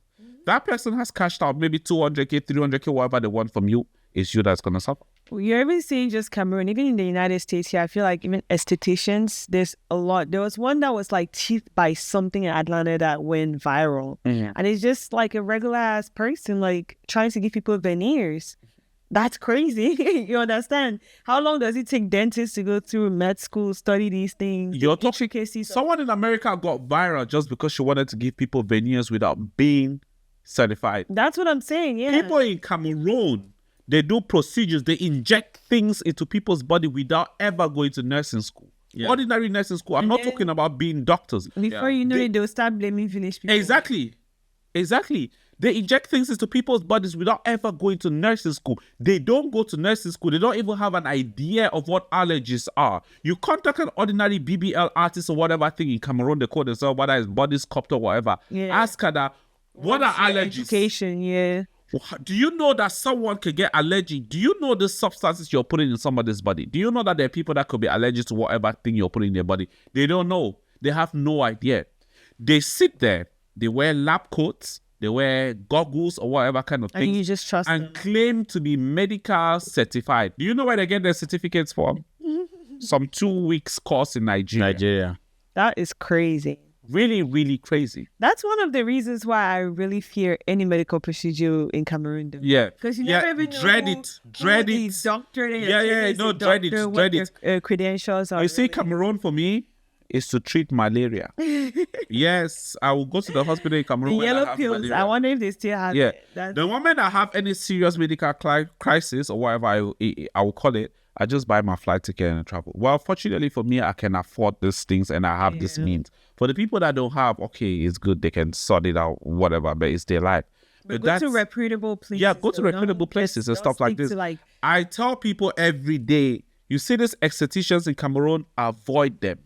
That person has cashed out maybe 200K, 300K, whatever they want from you. It's you that's going to suffer. You're even seeing just Cameroon, even in the United States here, I feel like even estheticians, there's a lot. There was one that was like teeth by something in Atlanta that went viral. Mhm. And it's just like a regular ass person like trying to give people veneers. That's crazy. You understand? How long does it take dentists to go through med school, study these things? You're talking. Intricacies of- Someone in America got viral just because she wanted to give people veneers without being certified. That's what I'm saying, yeah. People in Cameroon, they do procedures. They inject things into people's body without ever going to nursing school. Yeah. Ordinary nursing school. I'm And not then- talking about being doctors. Before you know it, they'll start blaming village people. Exactly. They inject things into people's bodies without ever going to nursing school. They don't go to nursing school. They don't even have an idea of what allergies are. You contact an ordinary BBL artist or whatever thing in Cameroon they call themselves, whether it's body sculptor or whatever. Yeah. Ask her that, what are allergies? Education, yeah. Do you know that someone could get allergy? Do you know the substances you're putting in somebody's body? Do you know that there are people that could be allergic to whatever thing you're putting in their body? They don't know. They have no idea. They sit there, they wear lab coats, they wear goggles or whatever kind of And thing, you just trust and them. claim to be medical certified. Do you know where they get their certificates from? Some 2 weeks course in Nigeria. Nigeria. That is crazy. Really, really crazy. That's one of the reasons why I really fear any medical procedure in Cameroon. Though. Yeah. Because you Yeah, never even know dread who, it. Dread who it. the doctor that Yeah, you're yeah, taking no, is a dread it, doctor, dread what it. your, credentials are. You see, really. Cameroon for me is to treat malaria. Yes, I will go to the hospital in The Cameroon when I yellow have pills. malaria. I wonder if they still have Yeah. it. That's, The moment I have any serious medical crisis or whatever I will call it, I just buy my flight ticket and travel. Well, fortunately for me, I can afford these things and I have this Yeah. means. For the people that don't have, okay, it's good. They can sort it out, whatever, but it's their life. but go to reputable places. Yeah, go to though. reputable Don't places and don't stuff like stick this. to, like, I tell people every day, you see these estheticians in Cameroon, avoid them.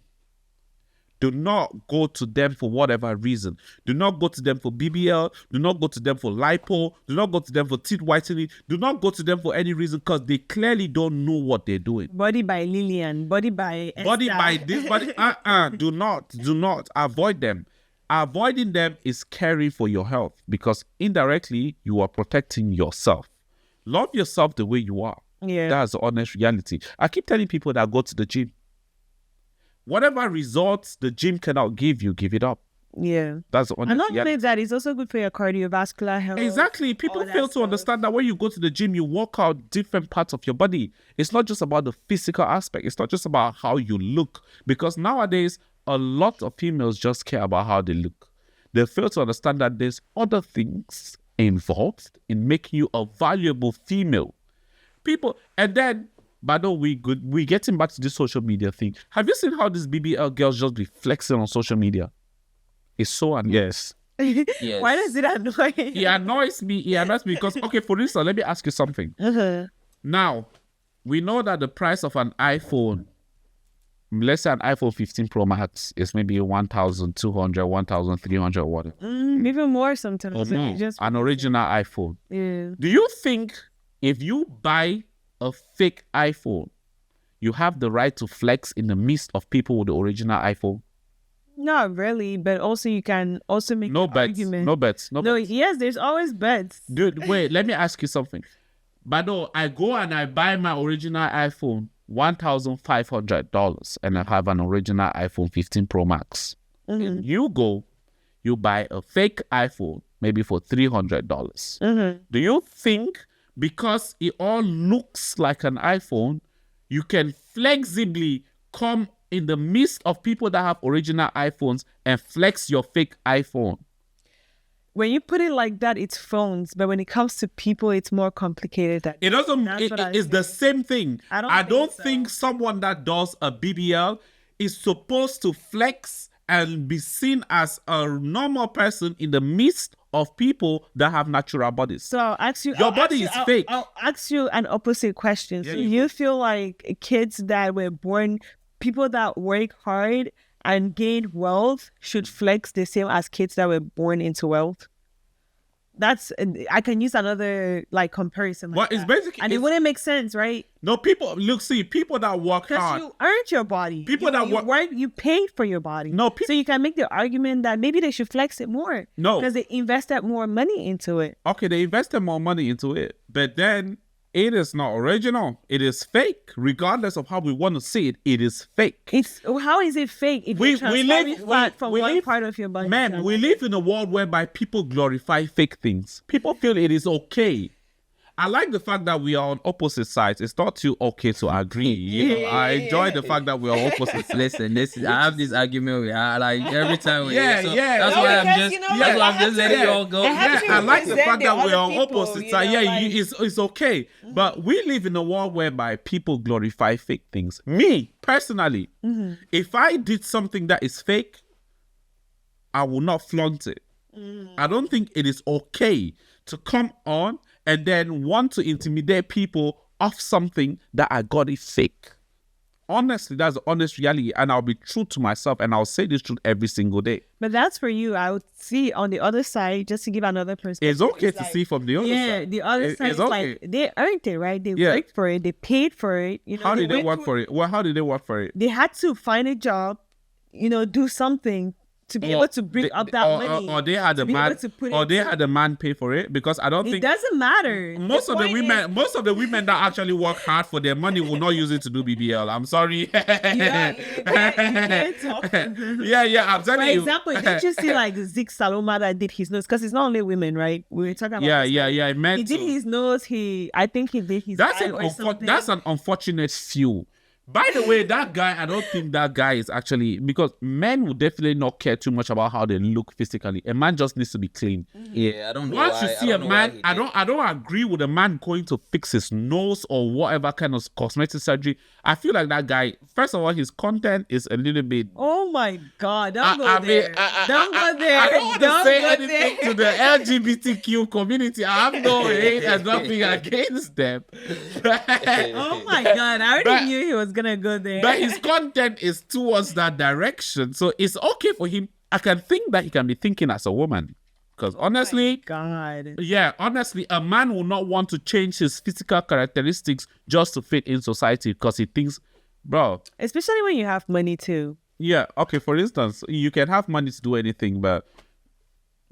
Do not go to them for whatever reason. Do not go to them for BBL. Do not go to them for lipo. Do not go to them for teeth whitening. Do not go to them for any reason because they clearly don't know what they're doing. Body by Lillian, body by Body Esther. by this, body. Do not avoid them. Avoiding them is scary for your health because indirectly you are protecting yourself. Love yourself the way you are. Yeah. That's the honest reality. I keep telling people that go to the gym. Whatever results the gym cannot give you, give it up. Yeah. That's the And honest not reality. only that, it's also good for your cardiovascular health. Exactly. People all that fail to stuff. understand that when you go to the gym, you work out different parts of your body. It's not just about the physical aspect. It's not just about how you look. Because nowadays, a lot of females just care about how they look. They fail to understand that there's other things involved in making you a valuable female. People, and then, but no, we getting back to this social media thing. Have you seen how these BBL girls just be flexing on social media? It's so annoying. Yes. Yes. Why does it annoy you? He annoys me because, okay, for instance, let me ask you something. Uh-huh. Now, we know that the price of an iPhone, let's say an iPhone 15 Pro Max, is maybe 1,200, 1,300, whatever. Even more sometimes. Or So more, you just an original iPhone. yeah. Do you think if you buy a fake iPhone, you have the right to flex in the midst of people with the original iPhone? Not really, but also you can also make No an bets. argument. No bets. No No, bets. yes, there's always bets. Dude, wait, let me ask you something. But no, I go and I buy my original iPhone, $1,500, and I have an original iPhone 15 Pro Max. Mm-hmm. You go, you buy a fake iPhone, maybe for $300. Mm-hmm. Do you think because it all looks like an iPhone, you can flexibly come in the midst of people that have original iPhones and flex your fake iPhone? When you put it like that, it's phones, but when it comes to people, it's more complicated. Than It doesn't. That's what I It's the think. same thing. I don't think think so. someone that does a BBL is supposed to flex and be seen as a normal person in the midst of people that have natural bodies. So I'll ask you. Your I'll body ask is you- fake. I'll ask you an opposite question. Yeah, So you you feel like kids that were born, people that work hard and gain wealth should flex the same as kids that were born into wealth? That's I can use another like comparison. Like But it's that. basically and it it's- wouldn't make sense, right? no people. Look, see, people that work Because hard. you earned your body. People you, that you work- work, you paid for your body. No, so you can make the argument that maybe they should flex it more. No. because they invested more money into it. Okay, they invested more money into it, but then It is not original. It is fake. Regardless of how we want to see it, it is fake. How is it fake if you're transforming fat from one part of your body? Ma'am, we live in a world whereby people glorify fake things. People feel it is okay. I like the fact that we are on opposite sides. It's not too okay to agree. You know, I enjoy the fact that we are opposite sides. Listen. I have this argument with her, like every time. Yeah. That's why I'm just letting it all go. I like the fact that we are on opposite sides. It's okay. But we live in a world whereby people glorify fake things. Me, personally, if I did something that is fake, I will not flaunt it. I don't think it is okay to come on and then want to intimidate people off something that I got it fake. Honestly, that's the honest reality, and I'll be true to myself, and I'll say this truth every single day. But that's for you. I would see on the other side, just to give another perspective. It's okay to see from the other side. Yeah, the other side is okay. Like, they earned it, right? They worked for it. They paid for it. You know, how did they work for it? Well, how did they work for it? They had to find a job, do something to be able to bring up that money. Or they had a man pay for it, because I don't think it doesn't matter. Most of the women that actually work hard for their money will not use it to do BBL. I'm sorry. I'm telling you. For example, did you see like Zeke Saloma that did his nose? Because it's not only women, right? We were talking about He did his nose. I think he did his that's an unfortunate few. By the way, that guy, I don't think that guy is actually, because men will definitely not care too much about how they look physically. A man just needs to be clean. Yeah, I don't know. Once you see a man, I don't agree with a man going to fix his nose or whatever kind of cosmetic surgery. I feel like that guy, first of all, his content is a little bit. Oh my God! Don't go there. Don't go there. I don't want to say anything to the LGBTQ community. I have no hate and nothing against them. Oh my God! I already knew he was gonna go there. But his content is towards that direction, so it's okay for him. I can think that he can be thinking as a woman, because honestly, honestly, a man will not want to change his physical characteristics just to fit in society, because he thinks, bro. Especially when you have money too. Yeah. Okay. For instance, you can have money to do anything, but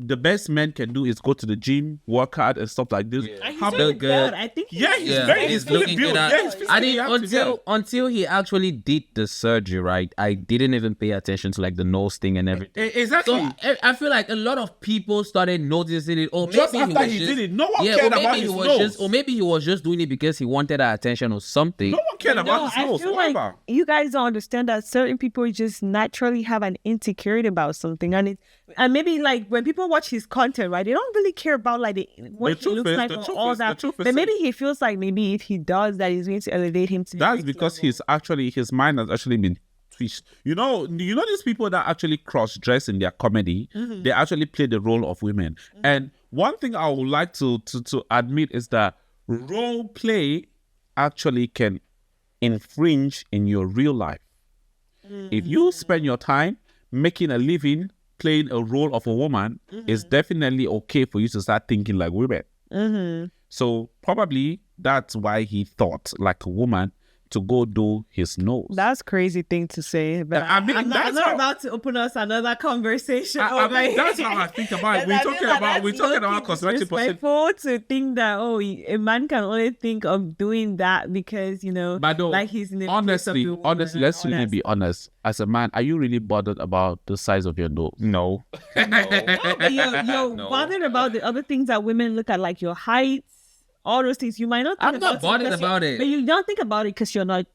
the best men can do is go to the gym, work hard, and stuff like this. Yeah. He's looking good. I think he's looking good. I didn't until he actually did the surgery, right? I didn't even pay attention to like the nose thing and everything. Exactly. So I feel like a lot of people started noticing it. Or just maybe after he did it, no one cared about his nose. Or maybe he was just doing it because he wanted our attention or something. No one cared about his nose. I feel like you guys don't understand that certain people just naturally have an insecurity about something, and maybe like when people watch his content, right, they don't really care about like what he looks like or all that. But maybe he feels like maybe if he does that, it's going to elevate him to the that's because level. His mind has actually been twitched. You know these people that actually cross-dress in their comedy, they actually play the role of women. And one thing I would like to admit is that role play actually can infringe in your real life. If you spend your time making a living playing a role of a woman, it's definitely okay for you to start thinking like women. So probably that's why he thought like a woman to go do his nose. That's crazy thing to say. But I'm not about to open us another conversation. That's how I think about it. We're talking about cosmetic. Disrespectful to think that a man can only think of doing that because like he's in the honestly, let's really be honest. As a man, are you really bothered about the size of your nose? No. But you're bothered about the other things that women look at, like your height. All those things you might not think I'm not bothered about it. But you don't think about it because you're not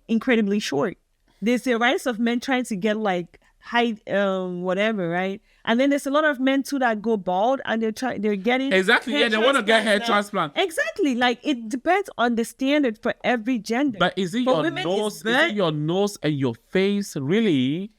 incredibly short. There's the rise of men trying to get like height, whatever, right? And then there's a lot of men too that go bald and they're getting exactly. Yeah, they want to get hair transplant. Exactly. Like it depends on the standard for every gender. But is it your nose? Is it your nose and your face really?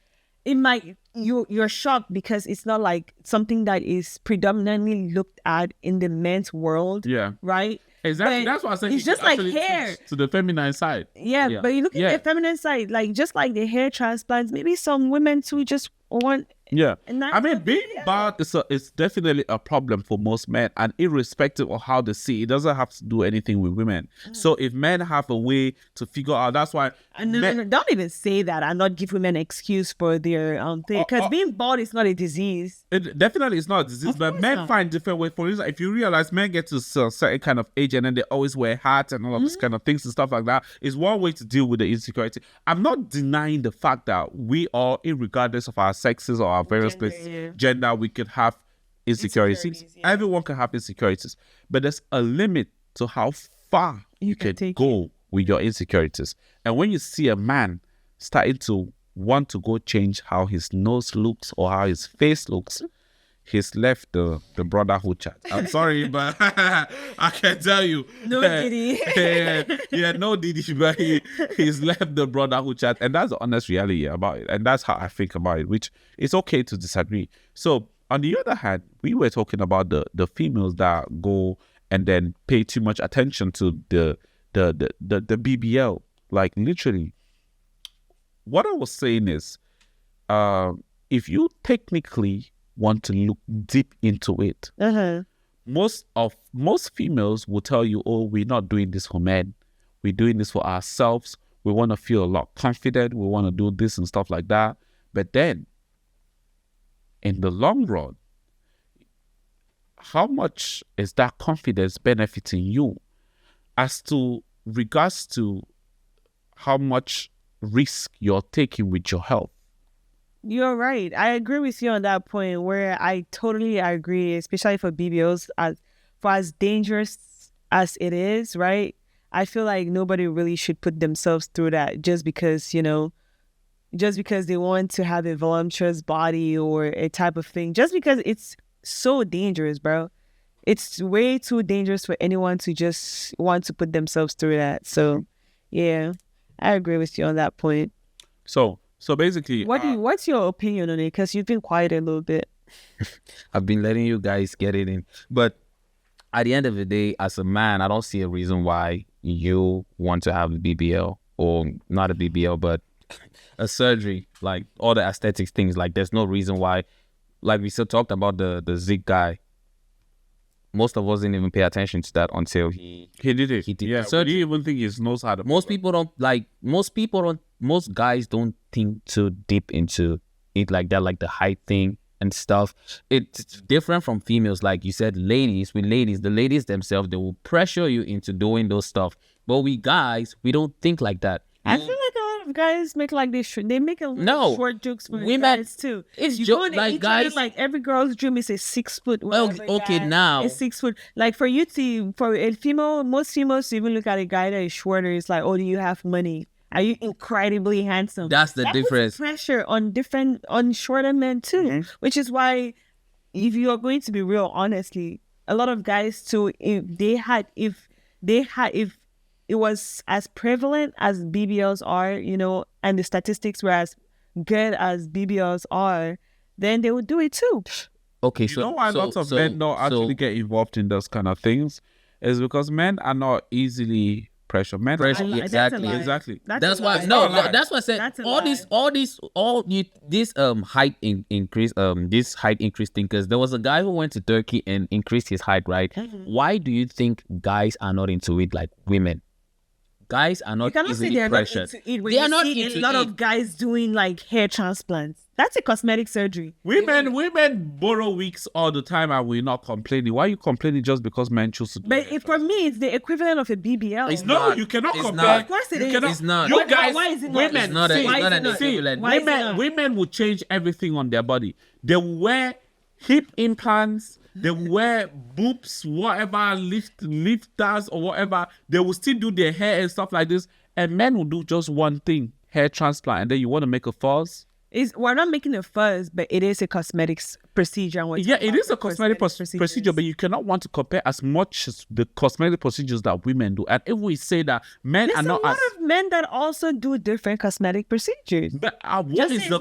It might. You're shocked because it's not like something that is predominantly looked at in the men's world. Yeah. Right? Exactly. But that's what I'm saying. It's just like hair. To the feminine side. Yeah. But you look at the feminine side, like just like the hair transplants, maybe some women too just one. Yeah. And I mean, being bad is definitely a problem for most men, and irrespective of how they see it, doesn't have to do anything with women. So if men have a way to figure out, that's why No, don't even say that and not give women an excuse for their thing. Because being bald is not a disease. it definitely is not a disease, but men find different ways. For instance, if you realize men get to a certain kind of age and then they always wear hats and all of this kind of things and stuff like that, is one way to deal with the insecurity. I'm not denying the fact that we all, regardless of our sexes or our various gender, we could have insecurities. Everyone can have insecurities, but there's a limit to how far you can go with your insecurities. And when you see a man starting to want to go change how his nose looks or how his face looks, he's left the brotherhood chat. I'm sorry, but I can tell you. No Diddy. No Diddy, but he's left the brotherhood chat. And that's the honest reality about it. And that's how I think about it, which is okay to disagree. So on the other hand, we were talking about the females that go and then pay too much attention to the BBL. Like literally, what I was saying is, if you technically want to look deep into it, most females will tell you, oh, we're not doing this for men, we're doing this for ourselves, we want to feel a lot confident, we want to do this and stuff like that. But then in the long run, how much is that confidence benefiting you as to regards to how much risk you're taking with your health? You're right. I agree with you on that point, where I totally agree, especially for BBLs, as dangerous as it is, right? I feel like nobody really should put themselves through that just because they want to have a voluptuous body or a type of thing, just because it's so dangerous, bro. It's way too dangerous for anyone to just want to put themselves through that. So, yeah, I agree with you on that point. So basically, what's your opinion on it? Because you've been quiet a little bit. I've been letting you guys get it in. But at the end of the day, as a man, I don't see a reason why you want to have a BBL, or not a BBL, but a surgery, like all the aesthetics things. Like there's no reason why, like we still talked about the Zig guy. Most of us didn't even pay attention to that until he did it. He did yeah, the surgery. we didn't even think he knows how to. Most guys don't think too deep into it like that, like the height thing and stuff. It's different from females. Like you said, the ladies themselves, they will pressure you into doing those stuff. But we guys, we don't think like that. I feel like a lot of guys make like this. They make a lot of short jokes for women guys too. It's like guys, like every girl's dream is a 6 foot. Okay, now it's 6 foot. Like for you for a female, most females even look at a guy that is shorter. It's like, oh, do you have money? Are you incredibly handsome? That's the difference. Puts pressure on shorter men too, which is why, if you are going to be real, honestly, a lot of guys too, if it was as prevalent as BBLs are, and the statistics were as good as BBLs are, then they would do it too. Okay, you know why lots of men don't actually get involved in those kind of things is because men are not easily pressure. Men exactly. That's why. That's why I said this height increase this height increase thing, because there was a guy who went to Turkey and increased his height, right? Why do you think guys are not into it like women? Guys are not easily pressured. They are not into it. A lot of guys doing like hair transplants. That's a cosmetic surgery. Women borrow wigs all the time and we're not complaining. Why are you complaining just because men choose to do it? But for me, it's the equivalent of a BBL. You cannot compare. Of course it is. It's not. You guys, why is it women, it's not an equivalent. Women will change everything on their body. They wear hip implants. They wear boobs, whatever, lifters or whatever. They will still do their hair and stuff like this. And men will do just one thing, hair transplant. And then you want to make a fuss? We're not making a fuss, but it is a cosmetics procedure. It is a cosmetic procedure, but you cannot want to compare as much as the cosmetic procedures that women do. And if we say that men There's are not a lot of men that also do different cosmetic procedures. But what is the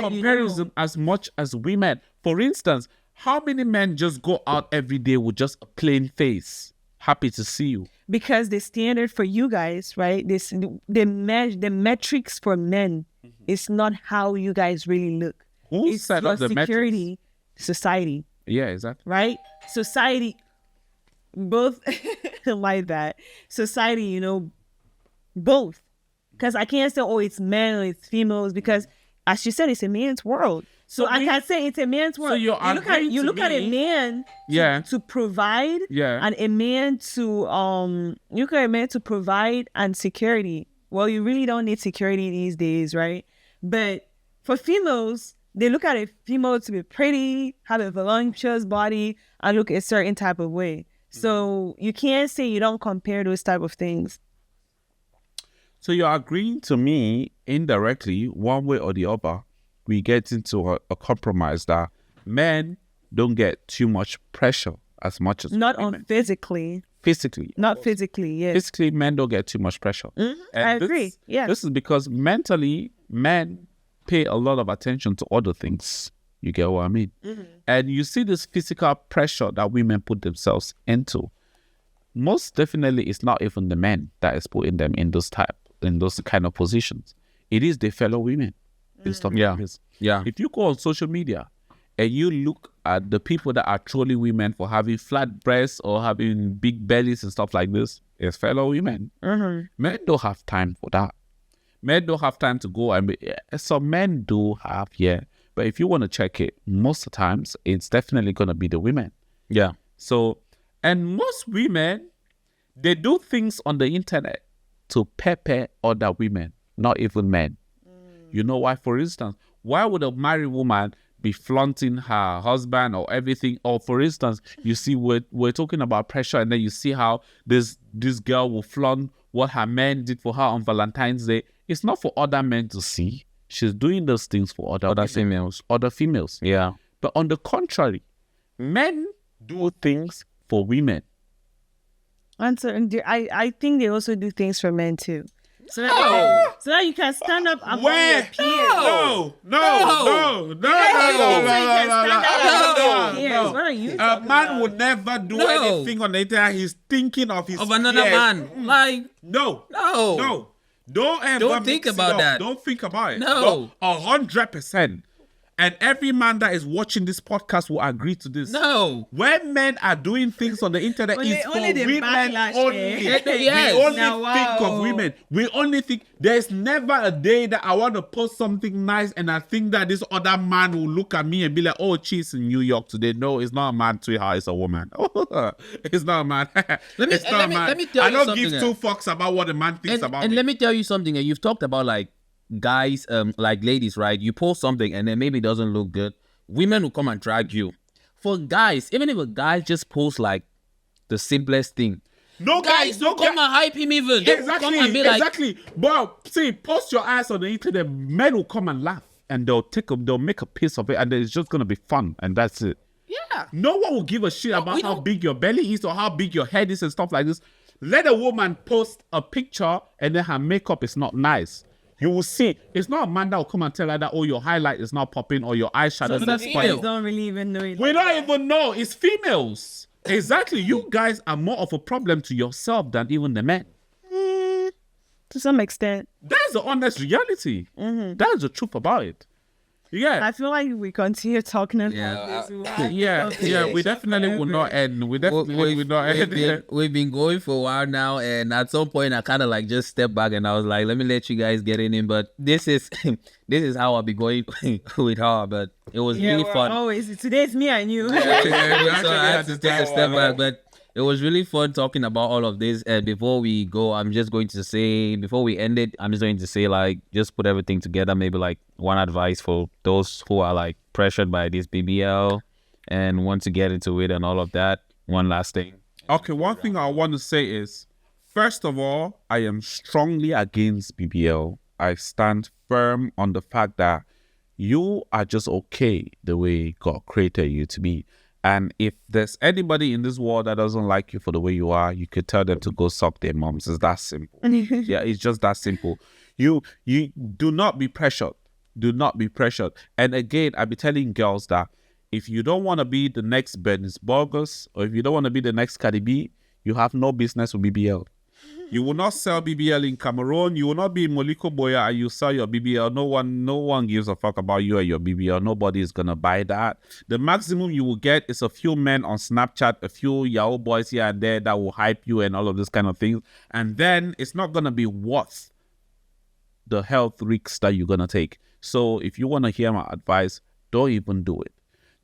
comparison as much as women? For instance, how many men just go out every day with just a plain face, happy to see you? Because the standard for you guys, right? The metrics for men is not how you guys really look. Who It's set your up the metrics? security, society, Yeah, exactly. right? Society, both like that. Society, both. Because I can't say, oh, it's men or it's females, because as you said, it's a man's world. So I can't say it's a man's world. you're you look at a man to provide, and a man to you look at a man to provide and security. Well, you really don't need security these days, right? But for females, they look at a female to be pretty, have a voluptuous body, and look a certain type of way. So you can't say you don't compare those type of things. So you're agreeing to me indirectly, one way or the other, we get into a compromise that men don't get too much pressure as much as Not women. on physically. Physically. Not physically, yes. Physically, men don't get too much pressure. I agree. Yeah. This is because mentally, men pay a lot of attention to other things. You get what I mean? And you see this physical pressure that women put themselves into. Most definitely, it's not even the men that is putting them in those kind of positions. It is the fellow women. Yeah. Yeah. If you go on social media and you look at the people that are trolling women for having flat breasts or having big bellies and stuff like this, it's fellow women. Men don't have time for that. Men don't have time to go and be, some men do have, but if you want to check it, most of the times it's definitely going to be the women. Yeah. So, and most women, they do things on the internet to pepper other women, not even men. You know why? For instance, why would a married woman be flaunting her husband or everything? Or for instance, you see, we're talking about pressure, and then you see how this girl will flaunt what her man did for her on Valentine's Day. It's not for other men to see. She's doing those things for other females. Other females. Yeah. But on the contrary, men do things for women. And so I think they also do things for men too. So that you can stand up among your peers. No. What are you A talking man about? would never do No. anything on the internet. He's thinking of his another peers. man. Like, No. Don't ever Don't think mix it about up. that. Don't think about it. No. 100%. And every man that is watching this podcast will agree to this. no. When men are doing things on the internet, Only- it's for only the women backlash, only. eh? Yes. We only Now, think wow. of women. We only think there's never a day that I want to post something nice and I think that this other man will look at me and be like, oh, she's in New York today. No, it's not a man, sweetheart. It's a woman. It's not a man. It's not a man. let me tell I you don't give something, two fucks about what a man thinks about And me. let me tell you something. You've talked about like guys, like ladies, right? You post something and then maybe it doesn't look good. Women will come and drag you. For guys, even if a guy just posts like the simplest thing, No guys don't come and hype him even. They will come and be like, Exactly. But see, post your ass on the internet, men will come and laugh and they'll make a piece of it and then it's just gonna be fun and that's it. yeah. No one will give a shit about we how don't- big your belly is or how big your head is and stuff like this. Let a woman post a picture and then her makeup is not nice. You will see. It's not a man that will come and tell her that, oh, your highlight is not popping or your eyeshadow is not female. spoiled. Don't really even know it. We don't even know. It's females. Exactly. You guys are more of a problem to yourself than even the men. To some extent. That's the honest reality. That's the truth about it. Yeah. I feel like if we continue talking about Yeah, this, we'll have Yeah, we definitely will not end. We definitely will not end. We've been going for a while now, and at some point I kind of like just stepped back and I was like, let me let you guys get in. But this is this is how I'll be going with her. But it was Yeah, really we're fun. always today's me and you. So I had to take a step back, but it was really fun talking about all of this. And before we go, I'm just going to say, before we end it, I'm just going to say, like, just put everything together. Maybe like one advice for those who are like pressured by this BBL and want to get into it and all of that. One last thing. Okay, one thing I want to say is, first of all, I am strongly against BBL. I stand firm on the fact that you are just okay the way God created you to be. And if there's anybody in this world that doesn't like you for the way you are, you could tell them to go suck their moms. It's that simple. Yeah, it's just that simple. You do not be pressured. Do not be pressured. And again, I be telling girls that if you don't want to be the next Bernice Burgos or if you don't want to be the next Cardi B, you have no business with BBL. You will not sell BBL in Cameroon. You will not be in Moliko Boya and you sell your BBL. No one gives a fuck about you and your BBL. Nobody is gonna buy that. The maximum you will get is a few men on Snapchat, a few Yahoo boys here and there that will hype you and all of this kind of things. And then it's not gonna be worth the health risks that you're gonna take. So if you want to hear my advice, don't even do it.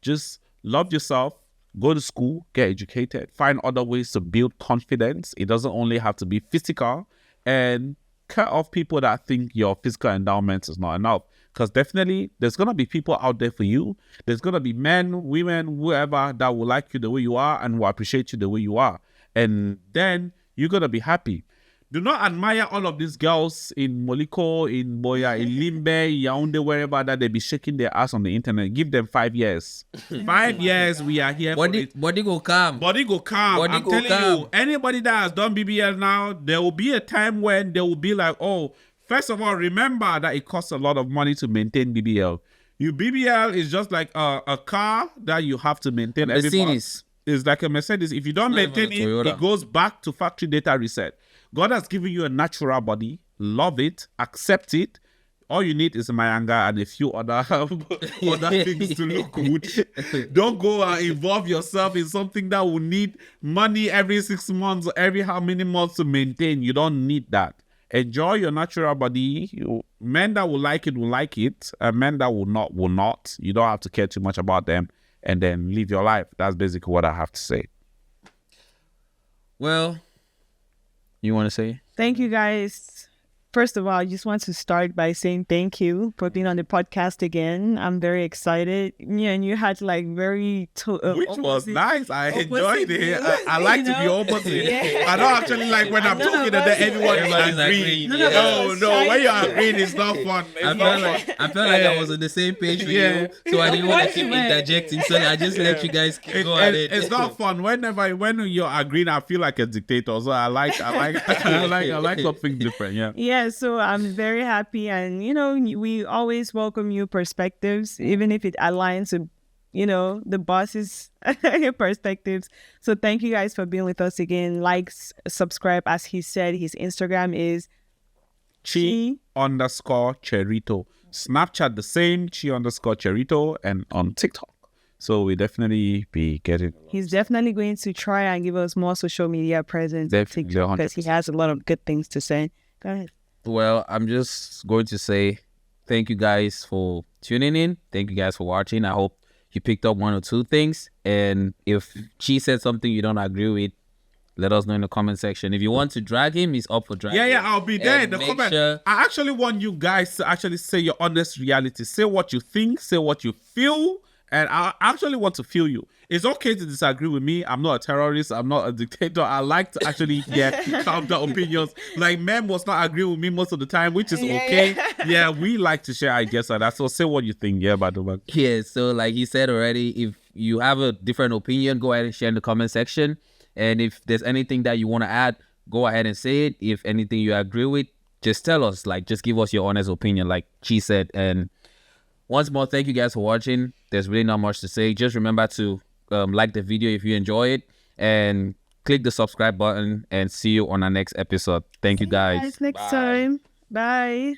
Just love yourself. Go to school, get educated, find other ways to build confidence. It doesn't only have to be physical, and cut off people that think your physical endowment is not enough. Because definitely there's going to be people out there for you. There's going to be men, women, whoever that will like you the way you are and will appreciate you the way you are. And then you're going to be happy. Do not admire all of these girls in Moliko, in Boya, in Limbe, Yaoundé, wherever that they be shaking their ass on the internet. Give them 5 years. 5 years, we are here. Body go calm. Body go calm. Body I'm go telling calm. you, anybody that has done BBL now, there will be a time when they will be like, oh, first of all, remember that it costs a lot of money to maintain BBL. BBL is just like a car that you have to maintain. Mercedes. It's like a Mercedes. If you don't maintain it, it goes back to factory data reset. God has given you a natural body. Love it. Accept it. All you need is mayanga and a few other things to look good. Don't go and involve yourself in something that will need money every 6 months or every how many months to maintain. You don't need that. Enjoy your natural body. Men that will like it, and men that will not. You don't have to care too much about them, and then live your life. That's basically what I have to say. Well, you want to say? Thank you, guys. First of all, I just want to start by saying thank you for being on the podcast again. I'm very excited. Yeah, and you had like very which was nice. I enjoyed it. views, I like you to be know? opposite. Yeah. I don't actually like when I'm None talking of and then us- everybody's agreeing. None of us was No, trying when you're to- agreeing, it's not fun. It's I not felt fun. like I was on the same page with Yeah. you, so I didn't want to What keep you meant? interjecting. So I just let you guys go at it. It's not fun. When you're agreeing, I feel like a dictator. So I like something different. Yeah. Yeah, so I'm very happy, and we always welcome new perspectives, even if it aligns with the boss's perspectives. So thank you guys for being with us again. Like, subscribe. As he said, his Instagram is Chi_Cherito. Snapchat the same, Chi_Cherito, and on TikTok. So we definitely be getting. He's definitely going to try and give us more social media presence Definitely, because he has a lot of good things to say. Go ahead. Well, I'm just going to say thank you guys for tuning in. Thank you guys for watching. I hope you picked up 1 or 2 things. And if Chi said something you don't agree with, let us know in the comment section. If you want to drag him, he's up for dragging. Yeah, I'll be there in the make comment. sure- I actually want you guys to actually say your honest reality. Say what you think, say what you feel, and I actually want to feel you. It's okay to disagree with me. I'm not a terrorist. I'm not a dictator. I like to actually get counter opinions. Like, Mem was not agreeing with me most of the time, which is okay. Yeah, we like to share ideas like that. So say what you think. Yeah, by the way. Yeah, so like he said already, if you have a different opinion, go ahead and share in the comment section. And if there's anything that you want to add, go ahead and say it. If anything you agree with, just tell us. Like, just give us your honest opinion, like Chi said. And once more, thank you guys for watching. There's really not much to say. Just remember to like the video if you enjoy it, and click the subscribe button, and see you on our next episode. Thank you guys. Next time. Bye.